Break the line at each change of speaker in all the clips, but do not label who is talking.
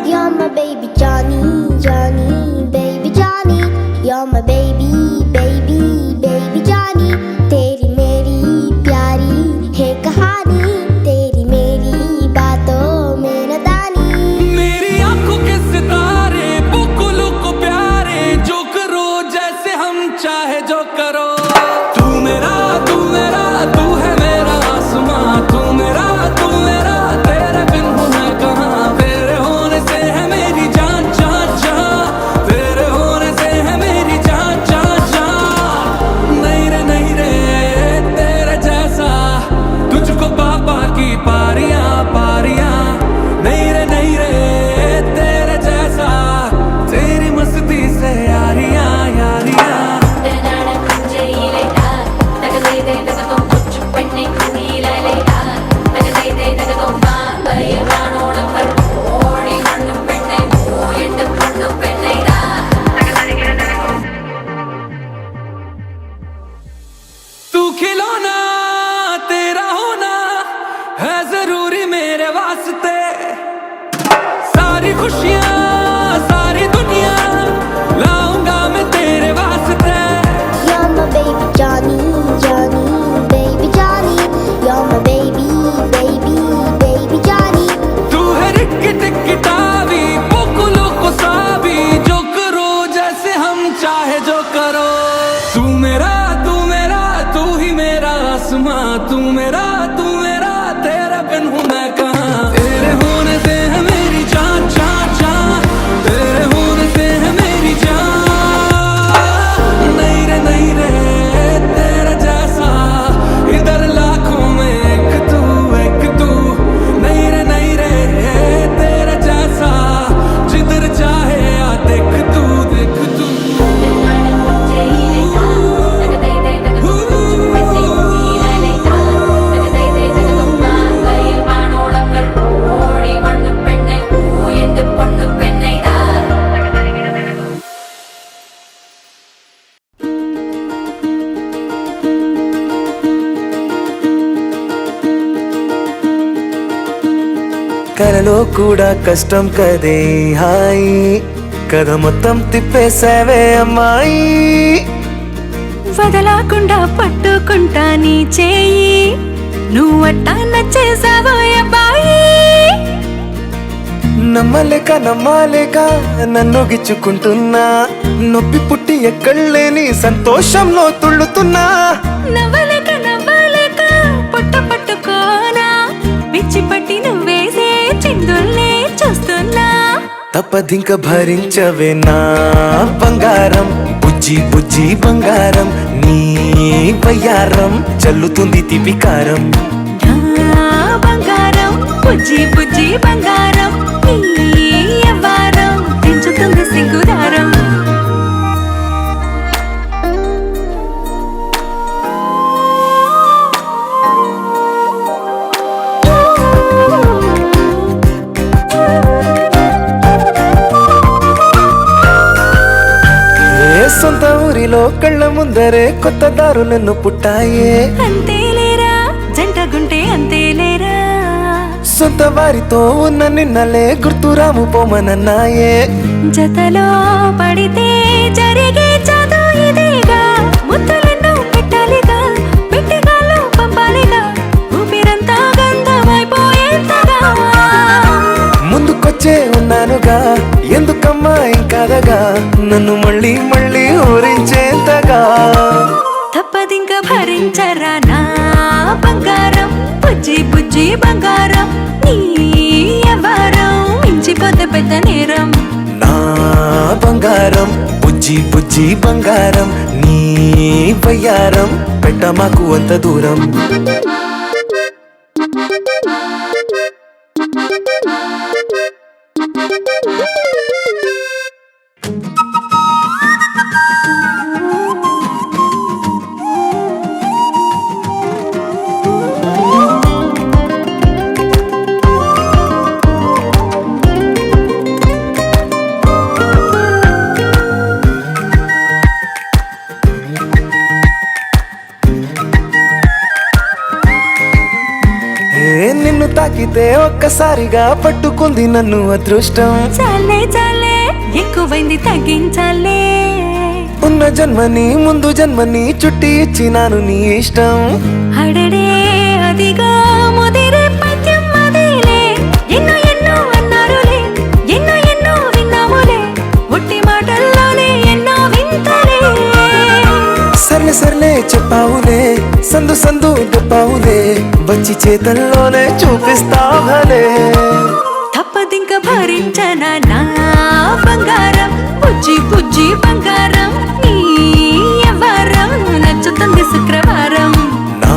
You're my baby Johnny, Johnny, baby Johnny. You're my baby, baby, baby Johnny. तेरी मेरी प्यारी है कहानी, तेरी मेरी बातों में नदानी.
मेरी आंखों के सितारे बुकुलों को प्यारे, जो करो जैसे हम चाहे जो करो. तू मेरा तू मेरा तू है मेरा आसमां, तू मेरा तेरे बिन हूँ मैं कहाँ. तेरे होने से है मेरी जान जान जान, तेरे होने से है मेरी जान जान जान. नहीं रे तेरे जैसा तुझको पापा की पारियां पारियां. नहीं रे तेरे जैसा तेरी मस्ती से यारियां यारियां. तू खिलौना तेरा होना है जरूरी मेरे वास्ते. सारी खुशियाँ सारी दुनिया लाऊंगा मैं तेरे वास्ते.
You're my baby Johnny, Johnny, baby Johnny. You're my baby, baby, baby Johnny.
तू है रिक्की टिक्की टावी बुकुलों को सावी, जो करो जैसे हम चाहे जो करो. तू मेरा तू ही मेरा आसमां, तू मेरा तेरे बिन हूँ मैं कहाँ. तेरे होने से है मेरी जान जान जान, तेरे होने से है मेरी जान. नहीं रे तेरे जैसा इधर लाखों में एक तू. नहीं रे तेरे जैसा जिधर चाहे आ देख तू. కలలో కూడా కష్టం కదే హాయి, కథ మొత్తం తిప్పేసావే అమ్మాయి.
వదలకుండా పట్టుకుంటా నీ చేయి, నువ్వట్టా నచ్చేసావో అబ్బాయి.
నమ్మలేక నన్ను గిచ్చుకుంటున్నా, నొప్పి పుట్టి ఎక్కడలేని సంతోషంలో తుళ్ళుతున్నా.
నవ్వలేక పొట్ట పట్టుకోనా, పిచ్చి పట్టి నువ్వేసే చిందుల్నే చూస్తున్నా.
తప్పదింక భరించవే నా బంగారం, బుజ్జి బంగారం. నీ వయ్యారం చల్లుతుంది తిపికారం.
నా బంగారం బుజ్జి బంగారం, నీ యవ్వారం పెంచుతుంది సింగుదారం.
సొంత ఊరిలో కళ్ళ ముందరే కొత్త దారులను పుట్టాయే.
అంతేలేరా జంటగుంటే అంతేలేరా,
సొంత వారితో ఉన్న నిన్నలే గుర్తురాము పోమనన్నాయే.
జతలో పడితే జరిగే చదువు ఇదేగా, ముద్దలెన్నో పెట్టాలిగా, పెట్టిగాల్లో పంపాలిగా, ఊపిరంతా గంధమైపోయేంతగా.
ముందుకొచ్చే ఉన్నానుగా, ఎందుకమ్మా ఇంకాదగా, నన్ను మళ్ళీ ఊరించేంతగా.
బుజ్జి బుజ్జి బంగారం నీ వయ్యారం పెట్ట మాకు అంత దూరం. నిన్ను తాకితే ఒక్కసారిగా పట్టుకుంది నన్ను అదృష్టం.
చాలే చాలే ఎక్కువైంది తగ్గించాలే.
ఉన్న జన్మని ముందు జన్మని చుట్టి ఇచ్చినాను నీ ఇష్టం.
అడడే అదిగా ముదిరే పద్యం అదేలే. ఎన్నో ఎన్నో అన్నారులే, ఎన్నో ఎన్నో విన్నాములే. ఒట్టి మాటల్లోనే ఎన్నో వింతలే.
సర్లే సర్లే చెప్పావులే, సందు సందు చెప్పావులే. వచ్చి చేతల్లోనే చూపిస్తావలే.
తప్పదింక భరించనా నా బంగారం, బుజ్జి బుజ్జి బంగారం నీ యవ్వారం. నచ్చుతుంది శుక్రవారం.
నా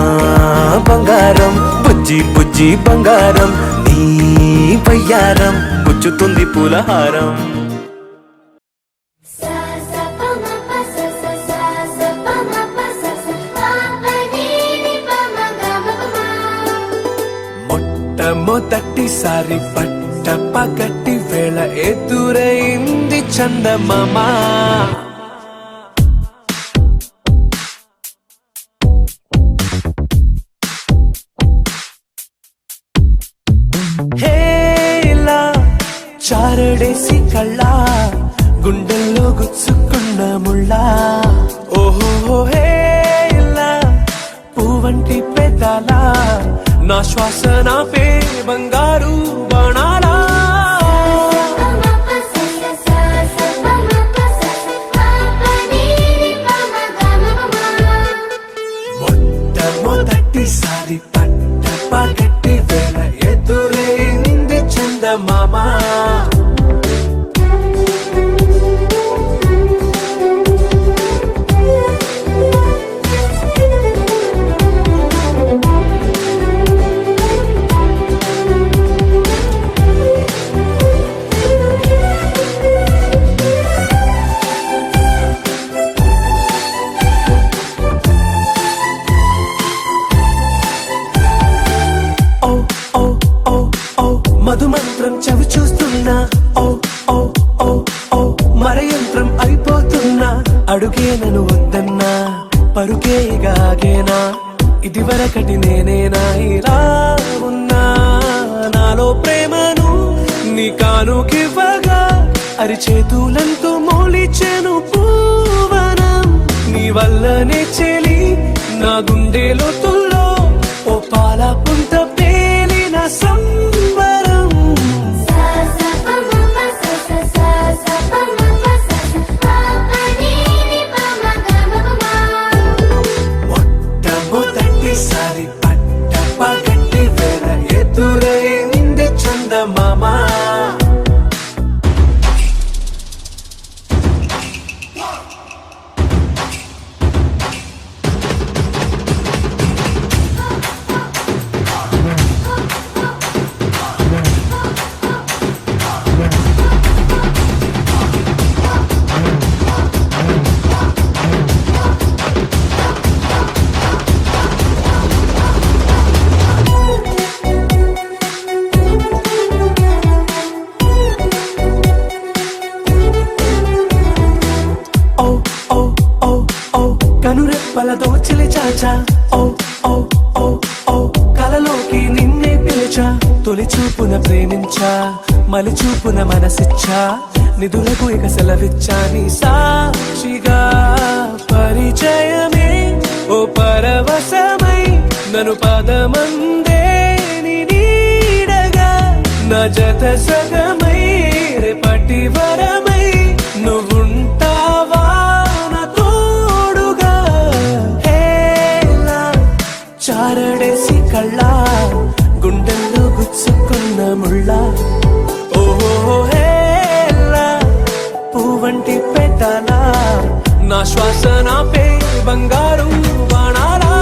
బంగారం బుజ్జి బుజ్జి బంగారం నీ వయ్యారం పుచ్చుతుంది పూలహారం. మొట్టమొదటిసారి పట్ట పగటి వేళ ఎదురైంది చందమామ. హేలా చారడేసి కళ్ళ గుండెల్లో గుచ్చుకున్న ముళ్ళ. ఓహో హేలా పువ్వంటి పెదాల నా శ్వాస నాపే బంగారు బాణాలా. మొట్టమొదటిసారి పట్ట పగటి వేళ ఎదురైంది చందమామ. మధుమంత్రం చవి చూస్తున్నా. ఓ ఓ ఓ ఓ మరయంత్రం అయిపోతున్నా. అడుగే నన్ను వద్దన్నా పరుకేగాగేనా. ఇది వరకటి నేనేనా ఇలా ఉన్నా. నాలో ప్రేమను నీ కానుకివ్వగా అరిచేతులంతో మోలిచెను పూవనం. నీ వల్లనే చెలి నా గుండెలో తుల్లో ఓ పాల పుంత పేలిన సంబరం. మొట్టమొదటిసారి పట్ట పగటి వేళ ఎదురైంది చందమామ. కనురెప్పల దోచిలి చాచా. ఓ ఓ ఓ ఓ కలలోకి నిన్నే పిలిచా. తొలి చూపున ప్రేమించా, మలి చూపున మనసిచ్చా. నిధులకు ఇక సెలవిచ్చా నీ సాక్షిగా. పరిచయమే ఓ పరవశమై నన్ను పదమందే నీ నీడగా. నా జత సగమై రేపటి వరమై నువ్వుంటావా నా తోడుగా. హేలా చారడేసి కళ్ళ గుండెల్లో గుచ్చుకున్న ముళ్ళ. ఓహో హేలా పువ్వంటి పెట్టాలా నా శ్వాస నాపే బంగారు బాణాలా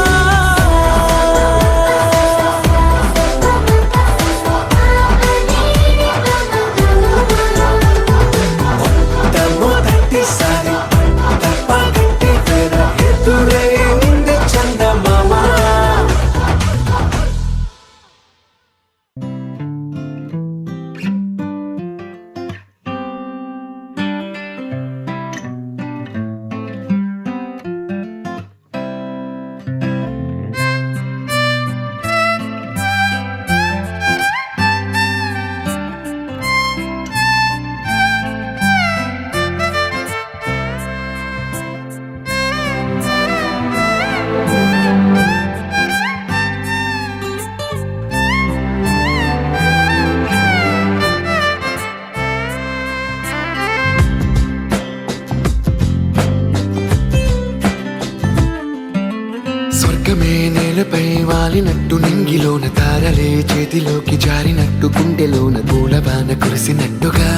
నేలపై వాలినట్టు నింగిలోన తారలే చేతిలోకి జారినట్టు గుండెలోన పూలవాన కురిసినట్టుగా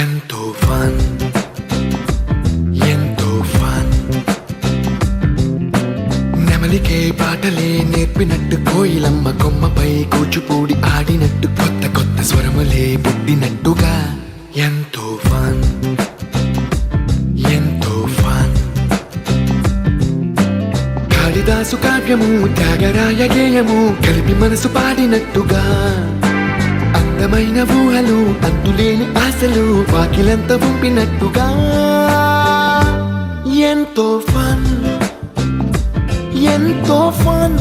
ఎంతో ఫన్ ఎంతో ఫన్ నెమలికే పాటలే నేర్పినట్టు కోయిలమ్మ కొమ్మపై కూచిపూడి ఆడినట్టు కొత్త కొత్త స్వరములే పుట్టినట్టుగా ఎంతో ఫన్ ఎంతో ఫన్ కాళిదాసు కావ్యము త్యాగరాయ గేయము కలిపి మనసు పాడినట్టుగా అందమైన ఊహలు అంతులేని ఆశలు వాకిలంత పంపినట్టుగా ఎంతో ఫన్ ఎంతో ఫన్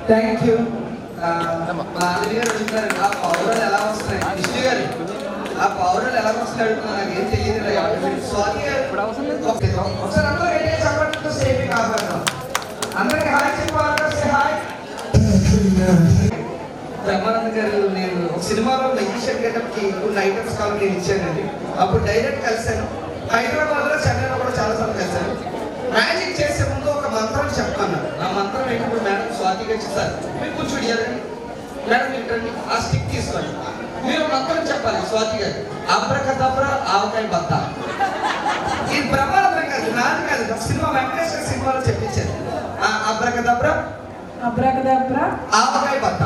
థ్యాంక్ యూ. మా అల్లి గారు అడుగుతారు ఆ పౌరాలు ఎలా వస్తాయి, విష్ణు గారు ఆ పౌరాలు ఎలా వస్తాయి అడుగుతున్నా, నాకు ఏం తెలియదు. స్వాతి గారు ఒకసారి అందరూ రెడీ చెప్పడంతో సేఫ్ కాపాడు. అందరికి హాయ్ చెప్పాలి. హాయ్ బ్రహ్మానంద్ గారు, నేను ఒక సినిమాలో మెజిషియన్ గెటప్కి కొన్ని ఐటమ్స్ కావాలి నేను ఇచ్చానండి. అప్పుడు డైరెక్ట్ కలిశాను. హైదరాబాద్లో చెన్నైలో కూడా చాలాసార్లు కలిశాను. మ్యాజిక్ చేసే ముందు ఒక మంత్రం చెప్పాను. ఆ మంత్రం ఏంటప్పుడు మేడం స్వాతి గారు సార్ మీరు కూర్చోండి మేడం ఏంటండి ఆ స్టిక్ తీసుకోండి మీరు మొత్తం చెప్పాలి స్వాతి గారు అబ్రకదబ్ర ఆవకాయ బత్త ఇది ప్రమాదం కాదు నాది కాదు సినిమా వెంకటేశ్వర సినిమాలో చెప్పించారు అబ్రకదబ్ర ఆవకాయ బత్త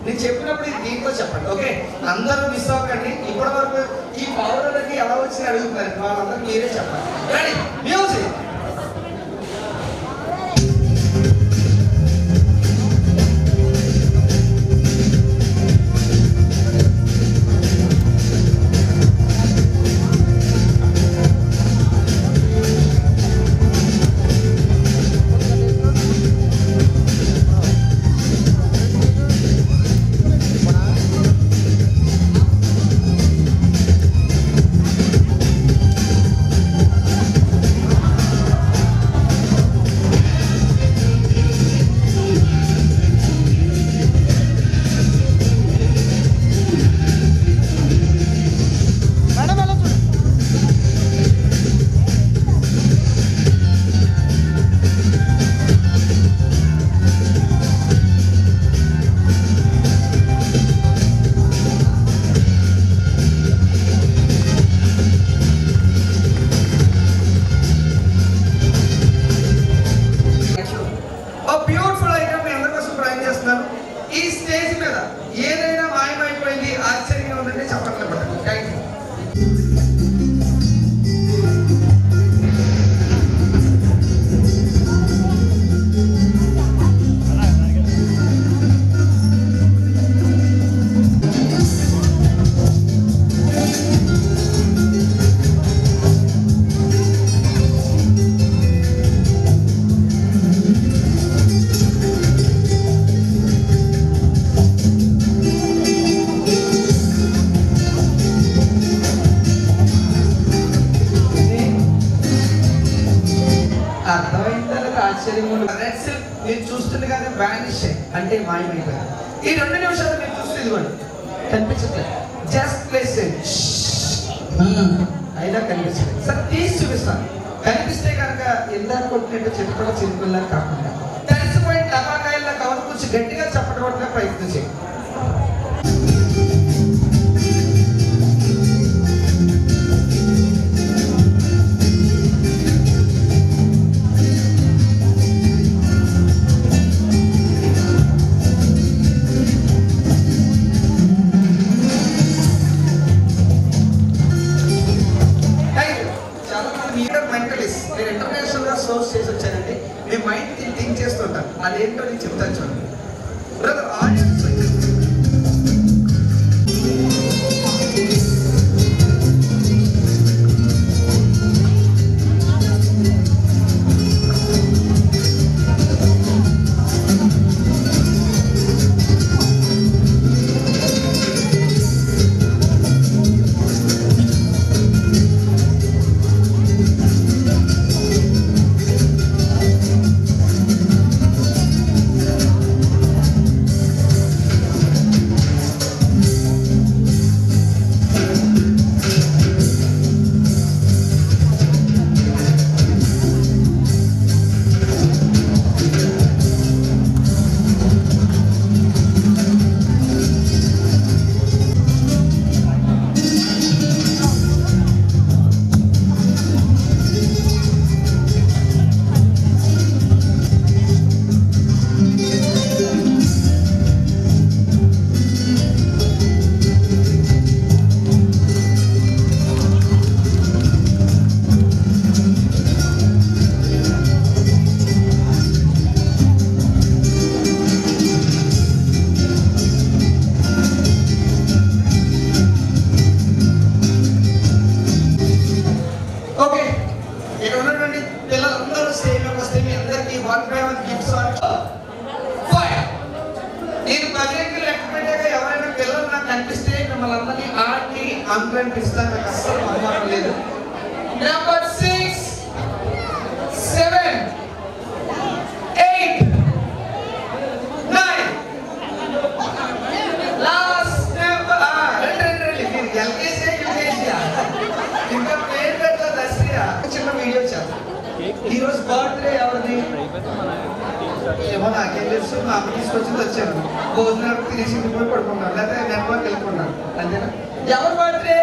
నేను చెప్పినప్పుడు ఇది దీంతో చెప్పండి ఓకే అందరూ మిస్ అవ్వకండి ఇప్పటి వరకు ఈ పౌరులకి ఎలా వచ్చి అడుగుతున్నారు వాళ్ళందరూ మీరే చెప్పాలి రెడీ మ్యూజిక్ ఈ స్టేజ్ మీద ఏదైనా మాయమైపోయింది ఆశ్చర్యంగా ఉందంటే చెప్పట్లే పట్టండి థ్యాంక్ యూ అర్థమైందా ఆశ్చర్యం మీరు చూస్తుండగానే వ్యానిష్ అంటే మాయమైపోయారు ఈ 2 నిమిషాలు మీరు చూస్తే ఇదిగోండి కనిపించట్లేదు జస్ట్ ప్లేస్ అయినా కనిపించలేదు సార్ తీసి చూపిస్తాను కనిపిస్తే కనుక ఇందాక కొట్టినట్టు చిట్టుపడ చిరుకుల్లా కాకుండా తెలిసిపోయిన టపాకాయల్లో కవర్ కూర్చి గట్టిగా చప్పటి కొట్టడానికి ప్రయత్నం చేయండి నేను ఇంటర్నేషనల్ గా సోర్స్ చేసి వచ్చానండి మీ మైండ్ థింక్ చేస్తుంటాను అదేంటో నేను చెప్తాను చూడండి బ్రదర్ ఆడియన్స్ అంకుల్ ఇస్తాను నాకు అస్సలు అనుమానం లేదు number 6 7 8 9 last number LKG UKG ఇంకా పేరు పెట్టా దసరియా చిన్న వీడియో చేద్దాం ఈ రోజు బర్త్డే ఎవరిది ఏమో నాకేం తెలుసు, మా అమ్మ తీసుకొచ్చింది వచ్చాను. భోజనాలు తినేసి ఇంటికి పడుకున్నాను, లేకపోతే నెట్వర్క్ వెళ్ళిపోన్నాను. అంతేనా? ఎవరు బర్త్డే?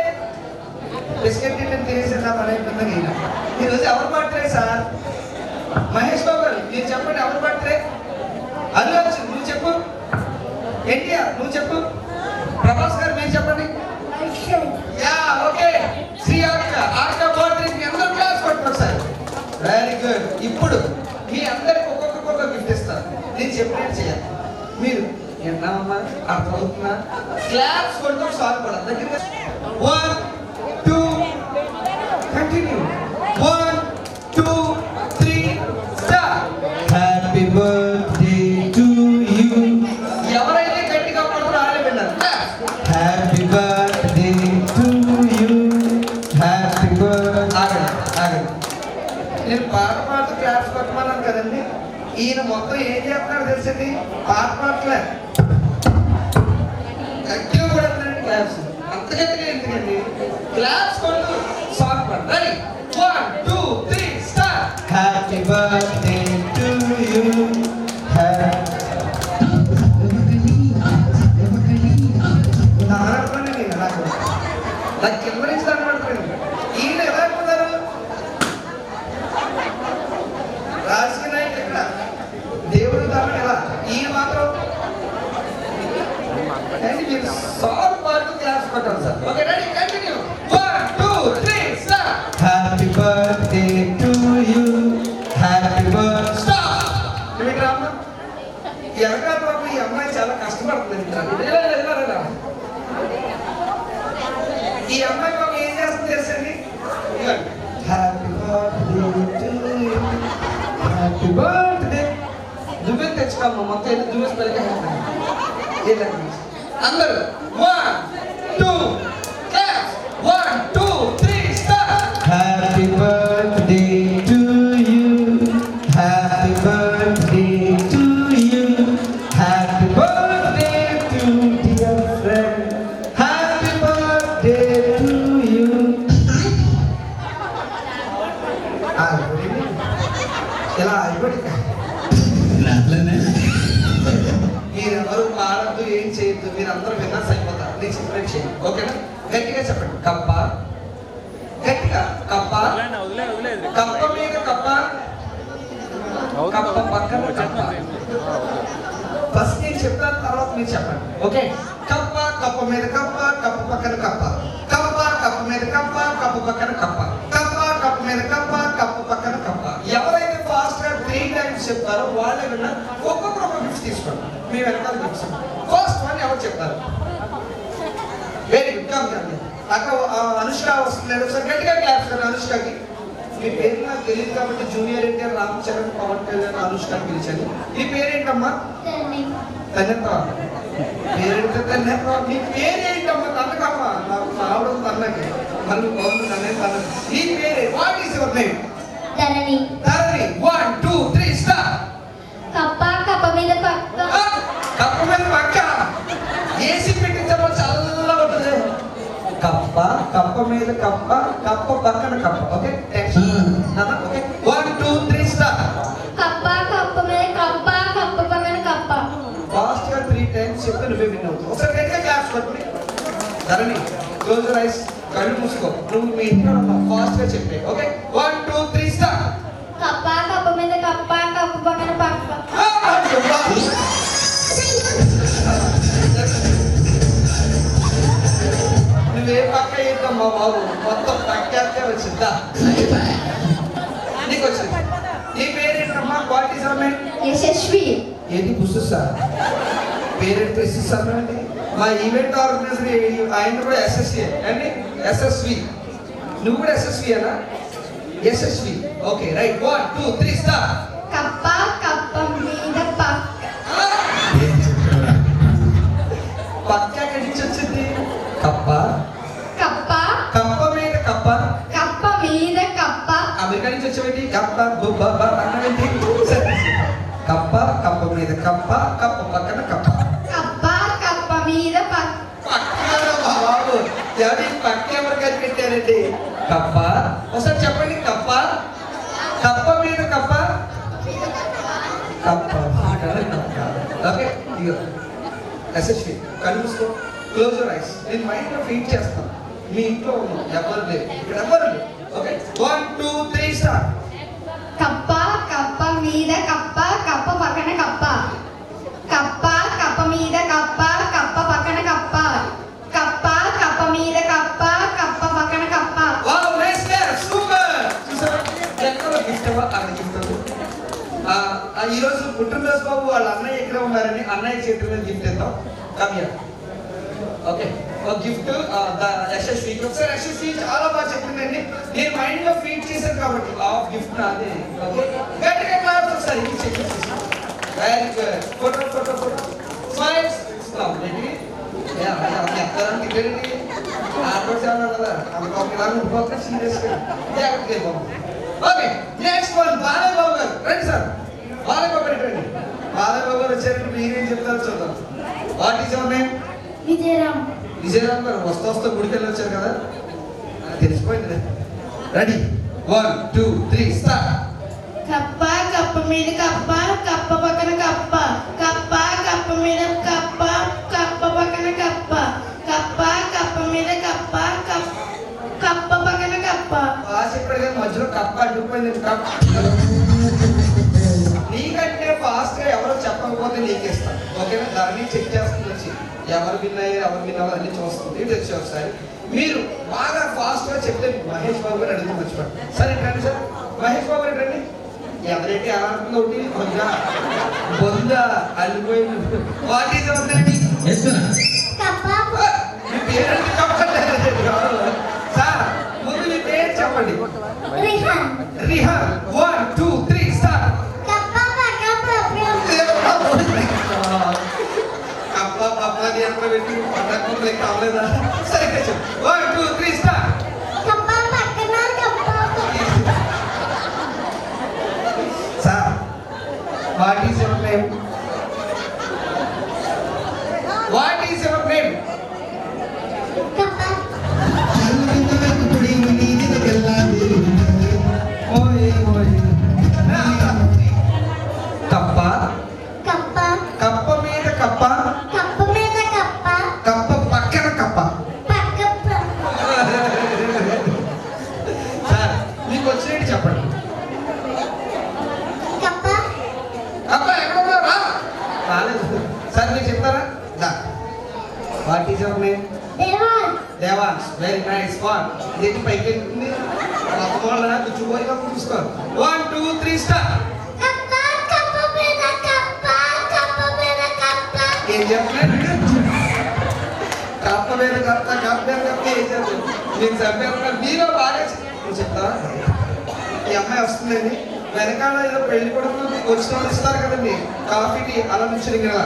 బిస్కెట్ తినేసి నా పని అయిపోయింది. నేను ఈరోజు ఎవరు బర్త్డే సార్? మహేష్ బాబు గారు మీరు చెప్పండి, ఎవరు బర్త్డే? అల్లు అర్జున్ నువ్వు చెప్పు. ఎన్టీఆర్ నువ్వు చెప్పు. ప్రభాస్ గారు మీరు చెప్పండి. Yeah okay. Sri Arka birthday మీ అందరూ క్లాస్ కొట్టుకోండి సార్. Very good. ఇప్పుడు మీ అందరికి ఒక్కొక్క గిఫ్ట్ ఇస్తారు. నేను చెప్పినట్టు చేయాలి. మీరు ఎన్నామమ్మా అర్థమవుతున్నా? క్లాస్ కొడుతూ సాల్వ్ కూడా దగ్గర 1 2 continue 1 2 3 start. Happy birthday to you. ఎవరైతే గట్టిగా పడతారో వాళ్ళే విన్నారు. Happy birthday to you. Happy birthday. ఆగండి. నేను పాట పాడుతూ క్లాస్ కొట్టమన్నాను కదండి. ఈయన మొత్తం ఏం చేస్తున్నాడు తెలిసింది? పాట పాటలే గట్టిగా కూడా క్లాస్. అంత గట్టిగా ఎందుకండి? క్లాస్ కొడుతూ సాంగ్ పాడు. Ready 1 2 3 start. Happy birthday to you. నాకు కింద నుంచి కనబడుతుంది. ఈయన ఎలా అనుకున్నారు? రాజకీయ నాయకులు ఎక్కడ? దేవుడు దాన్ని ఎలా? ఈయన మాత్రం మీరు సాంగ్ పాడుతూ క్లాస్ కొట్టాలి sir. Okay ready continue 1 2 3 start. Happy birthday to you. Happy birthday stop. మీరు రామ్మా. ఎవరికైనా పాపం ఈ అమ్మాయి చాలా కష్టపడుతుంది. ఈ అమ్మాయి పాపం ఏం చేస్తుంది తెలుసండి? Happy birthday to you. Happy birthday. దువ్వె తెచ్చుకోమ్మా. మొత్తం వెళ్ళి దువ్వె స్పెల్గా అందరూ 1 2 claps 1 2 3 start. Happy birthday to you. Happy birthday to you. Happy birthday to dear friend. Happy birthday to you. ఇలా అయిపోయి మీరెవరు పాడద్దు, ఏం చేయొద్దు. మీరు అందరూ విన్నర్స్ అయిపోతారు. నేను చెప్పినట్టు చేయండి. ఓకేనా? గట్టిగా చెప్పండి. కప్ప. గట్టిగా కప్ప. కప్ప మీద కప్ప. కప్ప పక్కన కప్ప. ఫస్ట్ నేను చెప్తాను, తర్వాత మీరు చెప్పండి. ఓకే? కప్ప కప్ప మీద కప్ప. కప్ప పక్కన కప్ప. కప్ప కప్ప మీద కప్ప. కప్ప పక్కన కప్ప. కప్ప కప్ప మీద కప్ప. కప్ప పక్కన కప్ప. ఎవరైతే ఫాస్ట్ గా 3 టైమ్స్ చెప్తారో వాళ్ళే విన్నా ఒక్కొక్కరు ఒక గిఫ్ట్ తీసుకోండి. మీ వెనకాల గిఫ్ట్స్. ఫస్ట్ వన్ ఎవరు చెప్తారు? Very good. కమ్ అక్క అనుష్క వస్తుంది. ఒకసారి గట్టిగా క్లాప్స్ కదా అనుష్కకి. మీ పేరు నాకు తెలియదు కాబట్టి జూనియర్ ఎన్టీఆర్, రామ్ చరణ్, పవన్ కళ్యాణ్, అనుష్క పిలిచాను. నీ పేరేంటమ్మా? తన్నెత్త. పేరెంటే తన్నెత్త. నీ పేరేంటమ్మా? తన్నకమ్మా. నాకు ఆవిడ తన్నకి మళ్ళీ పవన్ తన్నెత్త. నీ పేరే? What is your name?
Dharani.
Dharani. 1 2 3 start.
కప్ప కప్ప మీద పక్క.
కప్ప మీద పక్క. ఏసీ పెట్టించడం చల్లగా ఉంటుంది. కప్ప కప్ప మీద కప్ప. కప్ప పక్కన కప్ప. Okay okay 1 2 3 start.
కప్ప కప్ప మీద కప్ప. కప్ప పక్కన కప్ప.
ఫాస్ట్ గా 3 టైమ్స్ చెప్తే నువ్వే విన్ అవుతావు. ఒకసారి గట్టిగా క్లాప్స్ కొట్టి. ధరణి క్లోజ్ యువర్ ఐస్. కళ్ళు మూసుకో. నువ్వు మీ ఇంట్లో ఫాస్ట్ గా చెప్పే. Okay 1 2 3 start.
కప్ప కప్ప మీద కప్ప. కప్ప పక్కన పక్క.
నువ్వే పక్క ఏంటమ్మా బాబు? మొత్తం పక్కే వచ్చిందా? నీకు వచ్చింది. నీ పేరేంటమ్మా? What is your name?
Yashasvi.
ఏది పుస్తు పేరెంట్ ఇస్తానండి. మా ఈవెంట్ ఆర్గనైజర్ ఆయన కూడా ఎస్ఎస్వి అండి. ఎస్ఎస్వి. నువ్వు కూడా ఎస్ఎస్వి అనా? ఎస్ఎస్వి. Okay right 1 2 3 start.
కప్ప కప్ప మీద పక్క.
పక్క ఎక్కడి నుంచి వచ్చింది? కప్ప
కప్ప
కప్ప మీద కప్ప.
కప్ప మీద కప్ప.
అమెరికా నుంచి వచ్చేది కప్ప అన్నది. కప్ప కప్ప మీద కప్ప. కప్ప పక్కన కప్ప.
కప్ప కప్ప మీద పక్క.
పక్కన బాబు ఎవరి పక్క ఎవరు కనిపెట్టారండి? కప్ప. ఒకసారి చెప్పండి. కప్ప కప్ప మీద కప్ప. కప్ప ఓకే ఇగో ఎస్ఎస్వి కళ్ళు మూసుకో, క్లోజ్ యువర్ ఐస్. నేను మైండ్లో ఫీడ్ చేస్తాను. మీ ఇంట్లో ఉన్నాం, ఎవరు లేరు, ఇక్కడ ఎవరు లేరు. Okay 1 2 3 start.
కప్ప కప్ప మీద కప్ప కప్ప పక్కన కప్ప కప్ప కప్ప మీద కప్ప కప్ప పక్కన కప్ప కప్ప కప్ప మీద కప్ప కప్ప పక్కన కప్ప.
Wow nice class super. చూసారా ఎక్కడ గిఫ్ట్ అక్కడ గిఫ్ట్. ఈ రోజు పుట్టినరోజు బాబు వాళ్ళ అన్నయ్య ఎక్కడ ఉన్నారని అన్నయ్య చేతుల మీద గిఫ్ట్ ఇద్దాం. Come here. ఓకే ఒక గిఫ్ట్ యశస్వి. ఒకసారి యశస్వి చాలా బాగా చెప్పిందండి. నేను మైండ్ లో ఫీడ్ చేశాను కాబట్టి ఆ గిఫ్ట్ నాదే. ఓకే గట్టిగా క్లాస్ ఒకసారి చెక్ చేసి. Very good. Photo photo photo smiles ఇస్తాం ఏంటి ఎక్కడానికి టికెట్ ఆర్డర్ చేయాలి కదా అందుకు ఇలా ఉండిపోతే సీరియస్గా జాగ్రత్తగా వెళ్ళిపోతాం. Okay next one Balayya Babu గారు రండి సార్. బాలయ్య బాబు గారు రండి. బాలయ్య బాబు గారు వచ్చారంటే మీరేం చెప్తారో చూద్దాం. What is your name?
Vijayaram.
Vijayaram గారు వస్తా గుడికి వెళ్ళి వచ్చారు కదా తెలిసిపోయింది. Ready 1 2 3 start.
కప్ప కప్ప మీద కప్ప కప్ప పక్కన కప్ప కప్ప కప్ప మీద కప్ప కప్ప పక్కన కప్ప కప్ప కప్ప మీద కప్ప కప్ప పక్కన కప్ప.
బాగా చెప్పాడు కానీ మధ్యలో కప్ప అడ్డుకుపోయింది. నీకంటే ఫాస్ట్ గా ఎవరో చెప్పకపోతే నీకేస్తాను. ఓకేనా దాన్ని చెక్ చేస్తుంది వచ్చి ఎవరు విన్ అయ్యారు ఎవరు విన్ అవ్వాలి అన్ని చూస్తుంది. ఇటు వచ్చి ఒకసారి మీరు బాగా ఫాస్ట్ గా చెప్తే మహేష్ బాబు గారు అడుగుతూ మర్చిపోయారు. సరే రండి సార్. మహేష్ బాబు గారు రండి. ఎవరైతే ఎలా అంటుందో ఒకటి బొంద అల్లిపోయింది. What is your name? మీ పేరెంట్ చెప్పండి సార్. ముందు మీ పేరు చెప్పండి. రిహాన్. 1 2 3 స్టార్ట్. కప్ప పప్పని ఎక్కడ పెట్టి పట్టకుండా లెక్క అవ్వలేదా? సరిగ్గా చెప్పు. 1 2 3 start. Sir what is your name? What is your name? కప్ప కప్ప మీద కప్ప కప్ప పక్కన కప్ప. సార్ మీకు వచ్చినట్టు చెప్పండి. కప్ప ఎక్కడ ఉన్నారా? రాలేదు సార్. మీరు చెప్తారా? What is your name? Devan's. Very nice. One ఇది పైకి వెళ్తుంది కూర్చోపోయి చూసుకో. 1 2 3 స్టార్ట్. ఏం చెప్తున్నాడు? కప్ప మీద కప్ప కప్ప మీద కప్ప ఏం చెప్తాను నేను చంపేస్తున్నా. మీలో బాగా చెప్తారా? ఈ అమ్మాయి వస్తుందండి వెనకాల ఏదో పెళ్లి కొడుకు వచ్చిన వాళ్ళు ఇస్తారు కదండి కాఫీ టీ అలా నుంచి కదా.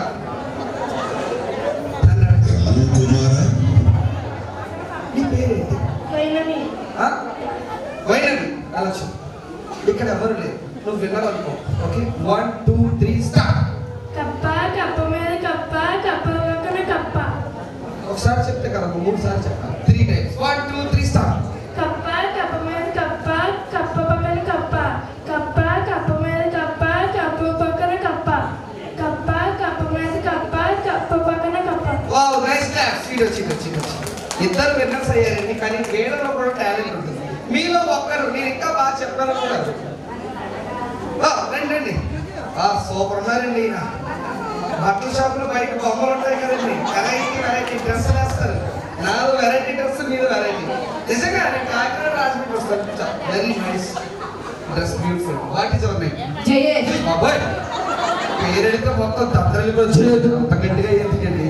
నీ పేరేంటి? వైనవి. అలా చెప్పు. ఇక్కడ ఎవరు లేదు నువ్వు వినాలనుకో. Okay 1 2 3 start.
కప్ప కప్ప మీద కప్ప కప్ప పక్కన కప్ప.
ఒకసారి చెప్తే కదా 3 సార్లు చెప్పాలి. 3 టైమ్స్. 1 2 3 స్టార్ట్.
కప్ప కప్ప మీద కప్ప కప్ప పక్కన కప్ప కప్ప కప్ప మీద కప్ప కప్ప పక్కన కప్ప కప్ప కప్ప మీద కప్ప కప్ప పక్కన కప్ప.
Wow nice class. వచ్చి ఇద్దరు విన్నర్స్ అయ్యారండి. కానీ వీళ్ళలో కూడా టాలెంట్ ఉంటుంది. మీలో ఒక్కరు నేను ఇంకా బాగా చెప్పాలనుకున్నారు. రండి రండి. సూపర్ ఉన్నారండి. ఈయన బట్టల షాపులో బయట బొమ్మలు ఉంటాయి కదండి వెరైటీ డ్రెస్సులు వేస్తారు. నాలుగు వెరైటీ డ్రెస్ మీద వెరైటీ. నిజంగా నేను కాకినాడ రాజమండ్రి వస్తాను. Very nice dress beautiful. What is your name?
Jayesh.
బాబాయ్ పేరెడితే మొత్తం దత్తరలికి వచ్చేది అంత గట్టిగా ఎందుకండి?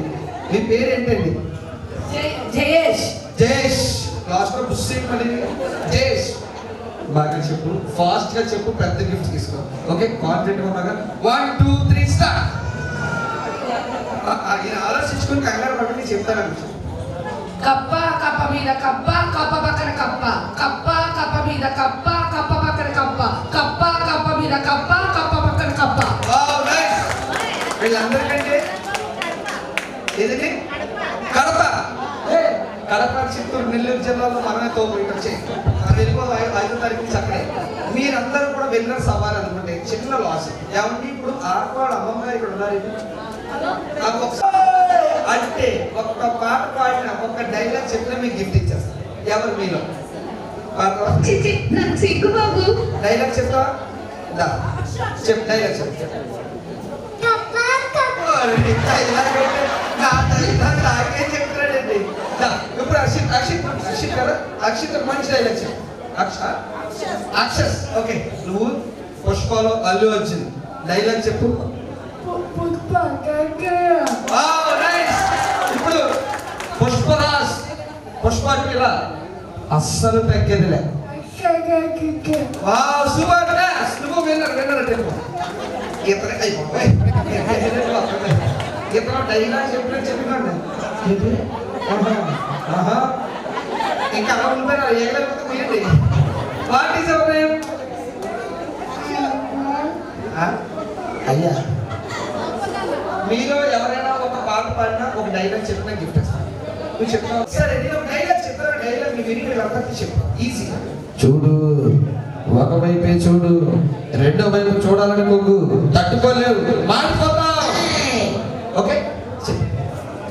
మీ పేరేంటండి?
జయేష్.
జయేష్. లాస్ట్ లో బుస్ మళ్ళీ జయేష్. బాగా చెప్పు ఫాస్ట్ గా చెప్పు. పెద్ద గిఫ్ట్ తీసుకో. ఓకే కాన్ఫిడెంట్ ఉన్నాగా. 1 2 3 స్టార్ట్. ఈయన ఆలోచించుకుని కంగారు పక్కన చెప్తాను.
కప్ప కప్ప మీద కప్ప కప్ప పక్కన కప్ప కప్ప కప్ప మీద కప్ప కప్ప పక్కన కప్ప కప్ప కప్ప మీద కప్ప కప్ప పక్కన కప్ప.
Wow nice. వీళ్ళందరికంటే ఏదండి? కడప. కడప చిత్తూరు నెల్లూరు జిల్లాలో మనమే తోపు వచ్చి మనం వెళ్ళిపోదు 5వ తారీఖు నుంచి అక్కడే. మీరందరూ కూడా విన్నర్స్ అవ్వాలనుకుంటే చిన్న లాస్ ఏమంటే ఇప్పుడు ఆడవాళ్ళ అమ్మమ్మ గారు ఇక్కడ ఉన్నారు. అంటే ఒక్క పాట పాడిన ఒక్క డైలాగ్ చెప్పిన మీకు గిఫ్ట్ ఇచ్చేస్తాను. ఎవరు మీలో
సిగ్గు బాబు.
డైలాగ్ చెప్తా చెప్పు. డైలాగ్ చెప్పు. నాకేం చెప్తున్నాడండి. ఇప్పుడు అక్షిత్ కదా, అక్షిత్ మంచి డైలాగ్ చెప్పు. అక్షస్ ఓకే. నువ్వు పుష్పలో అల్లు అర్జున్ డైలాగ్ చెప్పు. ఇప్పుడు పుష్పరాజ్ పుష్ప అస్సలు తగ్గేదిలే. సూపర్ నువ్వు విన్నర్ టెంపో ఇతను డైలాగ్ చెప్పినాడు. ఇంకా అలా ఉండిపోయినా ఏగలేకపోతే పోయండి. What is our name? అయ్యా మీలో ఎవరైనా ఒక పాట పాడినా ఒక డైలాగ్ చెప్పినా గిఫ్ట్ ఇస్తాను. నువ్వు చెప్తావు సరే. నేను ఒక డైలాగ్ చెప్పిన డైలాగ్ నీ విని వీళ్ళందరికీ చెప్పు. ఈజీ. చూడు ఒకవైపే చూడు, రెండో వైపు చూడాలని నువ్వు తట్టుకోలేవు, మాడిపోతావు. ఓకే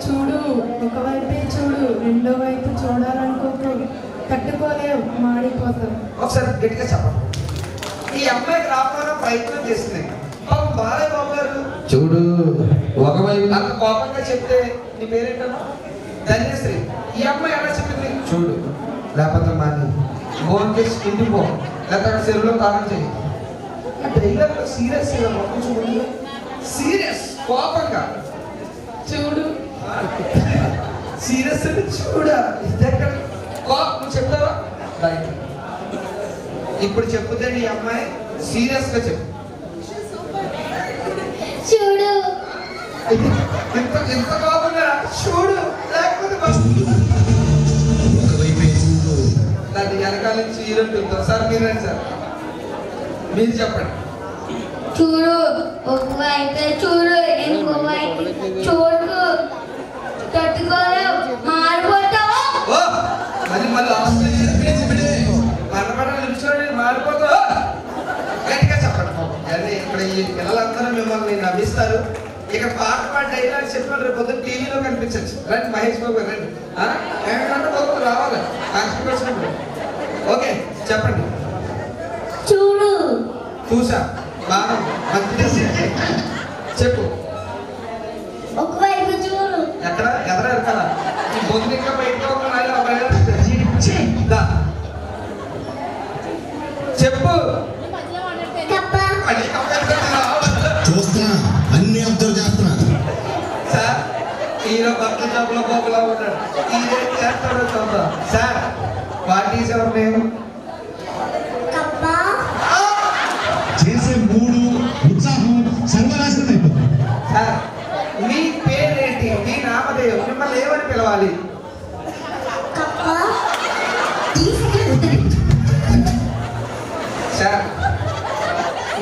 చూడు ఒకవైపే చూడు, రెండో వైపు చూడాలనుకోకు, తట్టుకోలేవు, మాడిపోతావు.
ఒకసారి గట్టిగా చెప్పండి. ఈ అమ్మాయికి రావాలని ప్రయత్నం చేస్తుంది. బాలయ్య బాబు గారు చూడు ఒకవైపు అంత కోపంగా చెప్తే నీ పేరేంటన్నా? ధన్యశ్రీ. ఈ అమ్మాయి ఎలా చెప్పింది? చూడు లేకపోతే మాది ఫోన్ చేసి ఇంటికి పో, లేకపోతే అక్కడ చెరువులో తాగం చేయి. డైలాగ్ సీరియస్ కొంచెం సీరియస్ కోపంగా
చూడు
సీరియస్ అంటే చూడా ఇదెక్కడ కోపం. నువ్వు చెప్తావా? ఇప్పుడు చెప్తే నీ అమ్మాయి సీరియస్ గా చెప్పు.
చూడు
ఇంత కోపంగా చూడు లేకపోతే దాన్ని వెనకాల నుంచి ఈరంటుంది. ఒకసారి మీరు రండి సార్, మీరు చెప్పండి.
చూడు ఒకవైపే చూడు, ఇంకోవైపు చూడు, తట్టుకోలేవు, మారిపోతావు.
మళ్ళీ మన్నపడ నిలిచోడి మారిపోతావు. గట్టిగా చెప్పండి. అదే ఇక్కడ ఈ పిల్లలందరూ మిమ్మల్ని నవ్విస్తారు. ఇక పాట పాట డైలాగ్ చెప్పిన రేపు పొద్దున్న టీవీలో కనిపించచ్చు. రండి మహేష్ బాబు రండి. ఏమంటే బాబు రావాలి వచ్చినప్పుడు. ఓకే చెప్పండి.
చూడు
చూసా బాగా మంచి చెప్పు.
ఒకవైపు చూడు.
ఎక్కడ ఎదరా ఈ బొద్దు ఇంకా బయట చెప్పు.
చూస్తున్నా, అన్ని అబ్జర్వ్ చేస్తున్నా.
సార్ హీరో భక్త జాబ్లో బాబులా ఉంటాడు. హీరో చేస్తాడో చూద్దాం. Sir what is ever name?
చేసే మూడు ఉత్సాహం సర్వనాశనం అయిపోతుంది.
సార్ మీ పేరేంటి? మీ నామధేయం, మిమ్మల్ని ఏమని పిలవాలి? సార్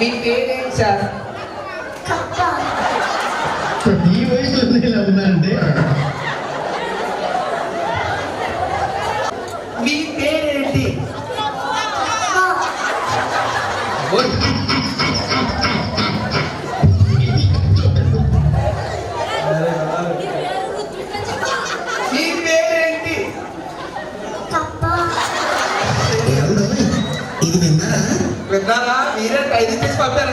మీ పేరేంటి సార్?
ఈ వయసులో ఇలా ఉన్నారంటే
మీ పేరేంటి? మీ పేరేంటి?
ఇది విన్నారా?
విన్నారా? మీరే ఖైదీ చేసి పంపారు.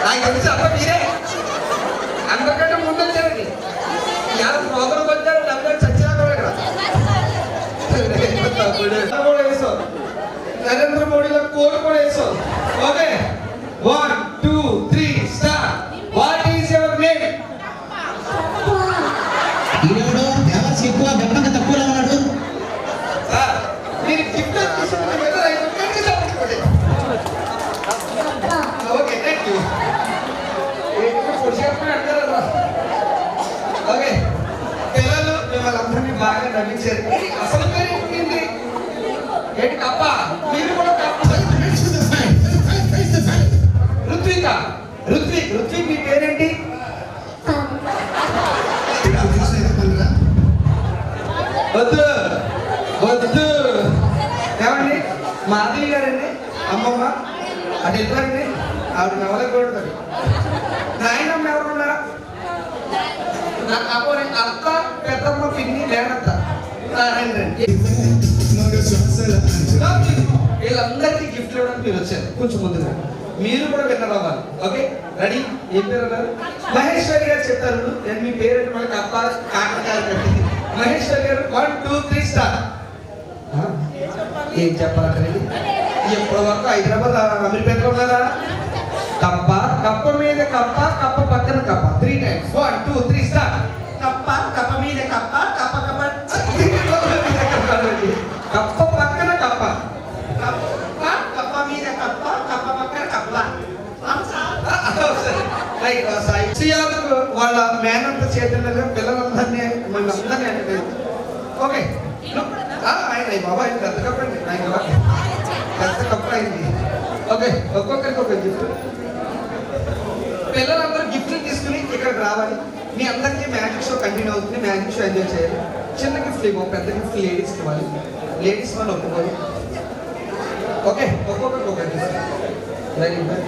నాకు తెలిసి అప్ప మీరే అందరికంటే ముందు వచ్చారండి. ఇలా ప్రోగ్రాం వచ్చారు. డబ్బులు చచ్చినా కూడా నరేంద్ర మోడీలో కోడ్ కూడా వేసాం. Okay 1 2 3 start. What is your name?
Erode ఎవరు ఎక్కువ గర్భంగా తక్కువలో ఉన్నాడు.
సార్ మీరు గిఫ్ట్ తీసుకున్న మీద ఓకే థ్యాంక్ యూ. ఓకే పిల్లలు మిమ్మల్ని అందరినీ బాగా నవ్వించారు. అసలు పేరు ఏంటి? ఏంటి కప్ప? మీరు కూడా కప్ప. ఋత్విక. ఋత్విక్ మీ పేరేంటి? వద్దు ఏమండి? మాధవి గారండి అమ్మమ్మ అటు వెళ్ళండి. ఆవిడ నవ్వలేకూడదు. నాయనమ్మ ఎవరు ఉన్నారా? అప్పుడు అత్త పెద్దమ్మ పిన్ని లేనత్త రండి వీళ్ళందరికీ గిఫ్ట్ ఇవ్వడానికి మీరు వచ్చారు కొంచెం ముందుగా మీరు కూడా విన్నర్ అవ్వాలి ఓకే రెడీ ఏం పేరు అన్నారు మహేశ్వరి గారు చెప్తారు నేను మీ పేరు మళ్ళీ కప్ప కాకరకాయ పెట్టి మహేశ్వరి గారు 1 2 3 స్టార్ట్ ఏం చెప్పాలంటే ఎప్పటి వరకు హైదరాబాద్ అమీర్పేటలో ఉన్నారా కప్ప కప్ప మీద కప్ప కప్ప పక్కన కప్ప 3 టైమ్స్ 1 2 3 స్టార్ట్ కప్ప కప్ప మీద కప్ప కప్ప కప్ప కప్ప పక్కన కప్ప కప్ప మీద కప్ప కప్ప పక్కన కప్ప వాళ్ళ మేనంత చేతుల్లో పిల్లలందరినీ మనందరినీ అంటే ఓకే ఆయన బాబా ఆయన పెద్ద కప్ప అండి ఆయన పెద్ద కప్ప అయింది ఓకే ఒక్కొక్కరికి ఒక గిఫ్ట్ పిల్లలందరూ గిఫ్ట్లు తీసుకుని ఇక్కడికి రావాలి మీ అందరికీ మ్యాజిక్ షో కంటిన్యూ అవుతుంది మ్యాజిక్ షో ఎంజాయ్ చేయాలి చిన్న గిఫ్ట్ ఇవ్వం పెద్ద గిఫ్ట్ లేడీస్కి ఇవ్వాలి లేడీస్ వాళ్ళు ఒప్పుకోవాలి ఓకే ఒక్కొక్కరికి ఒక gift very good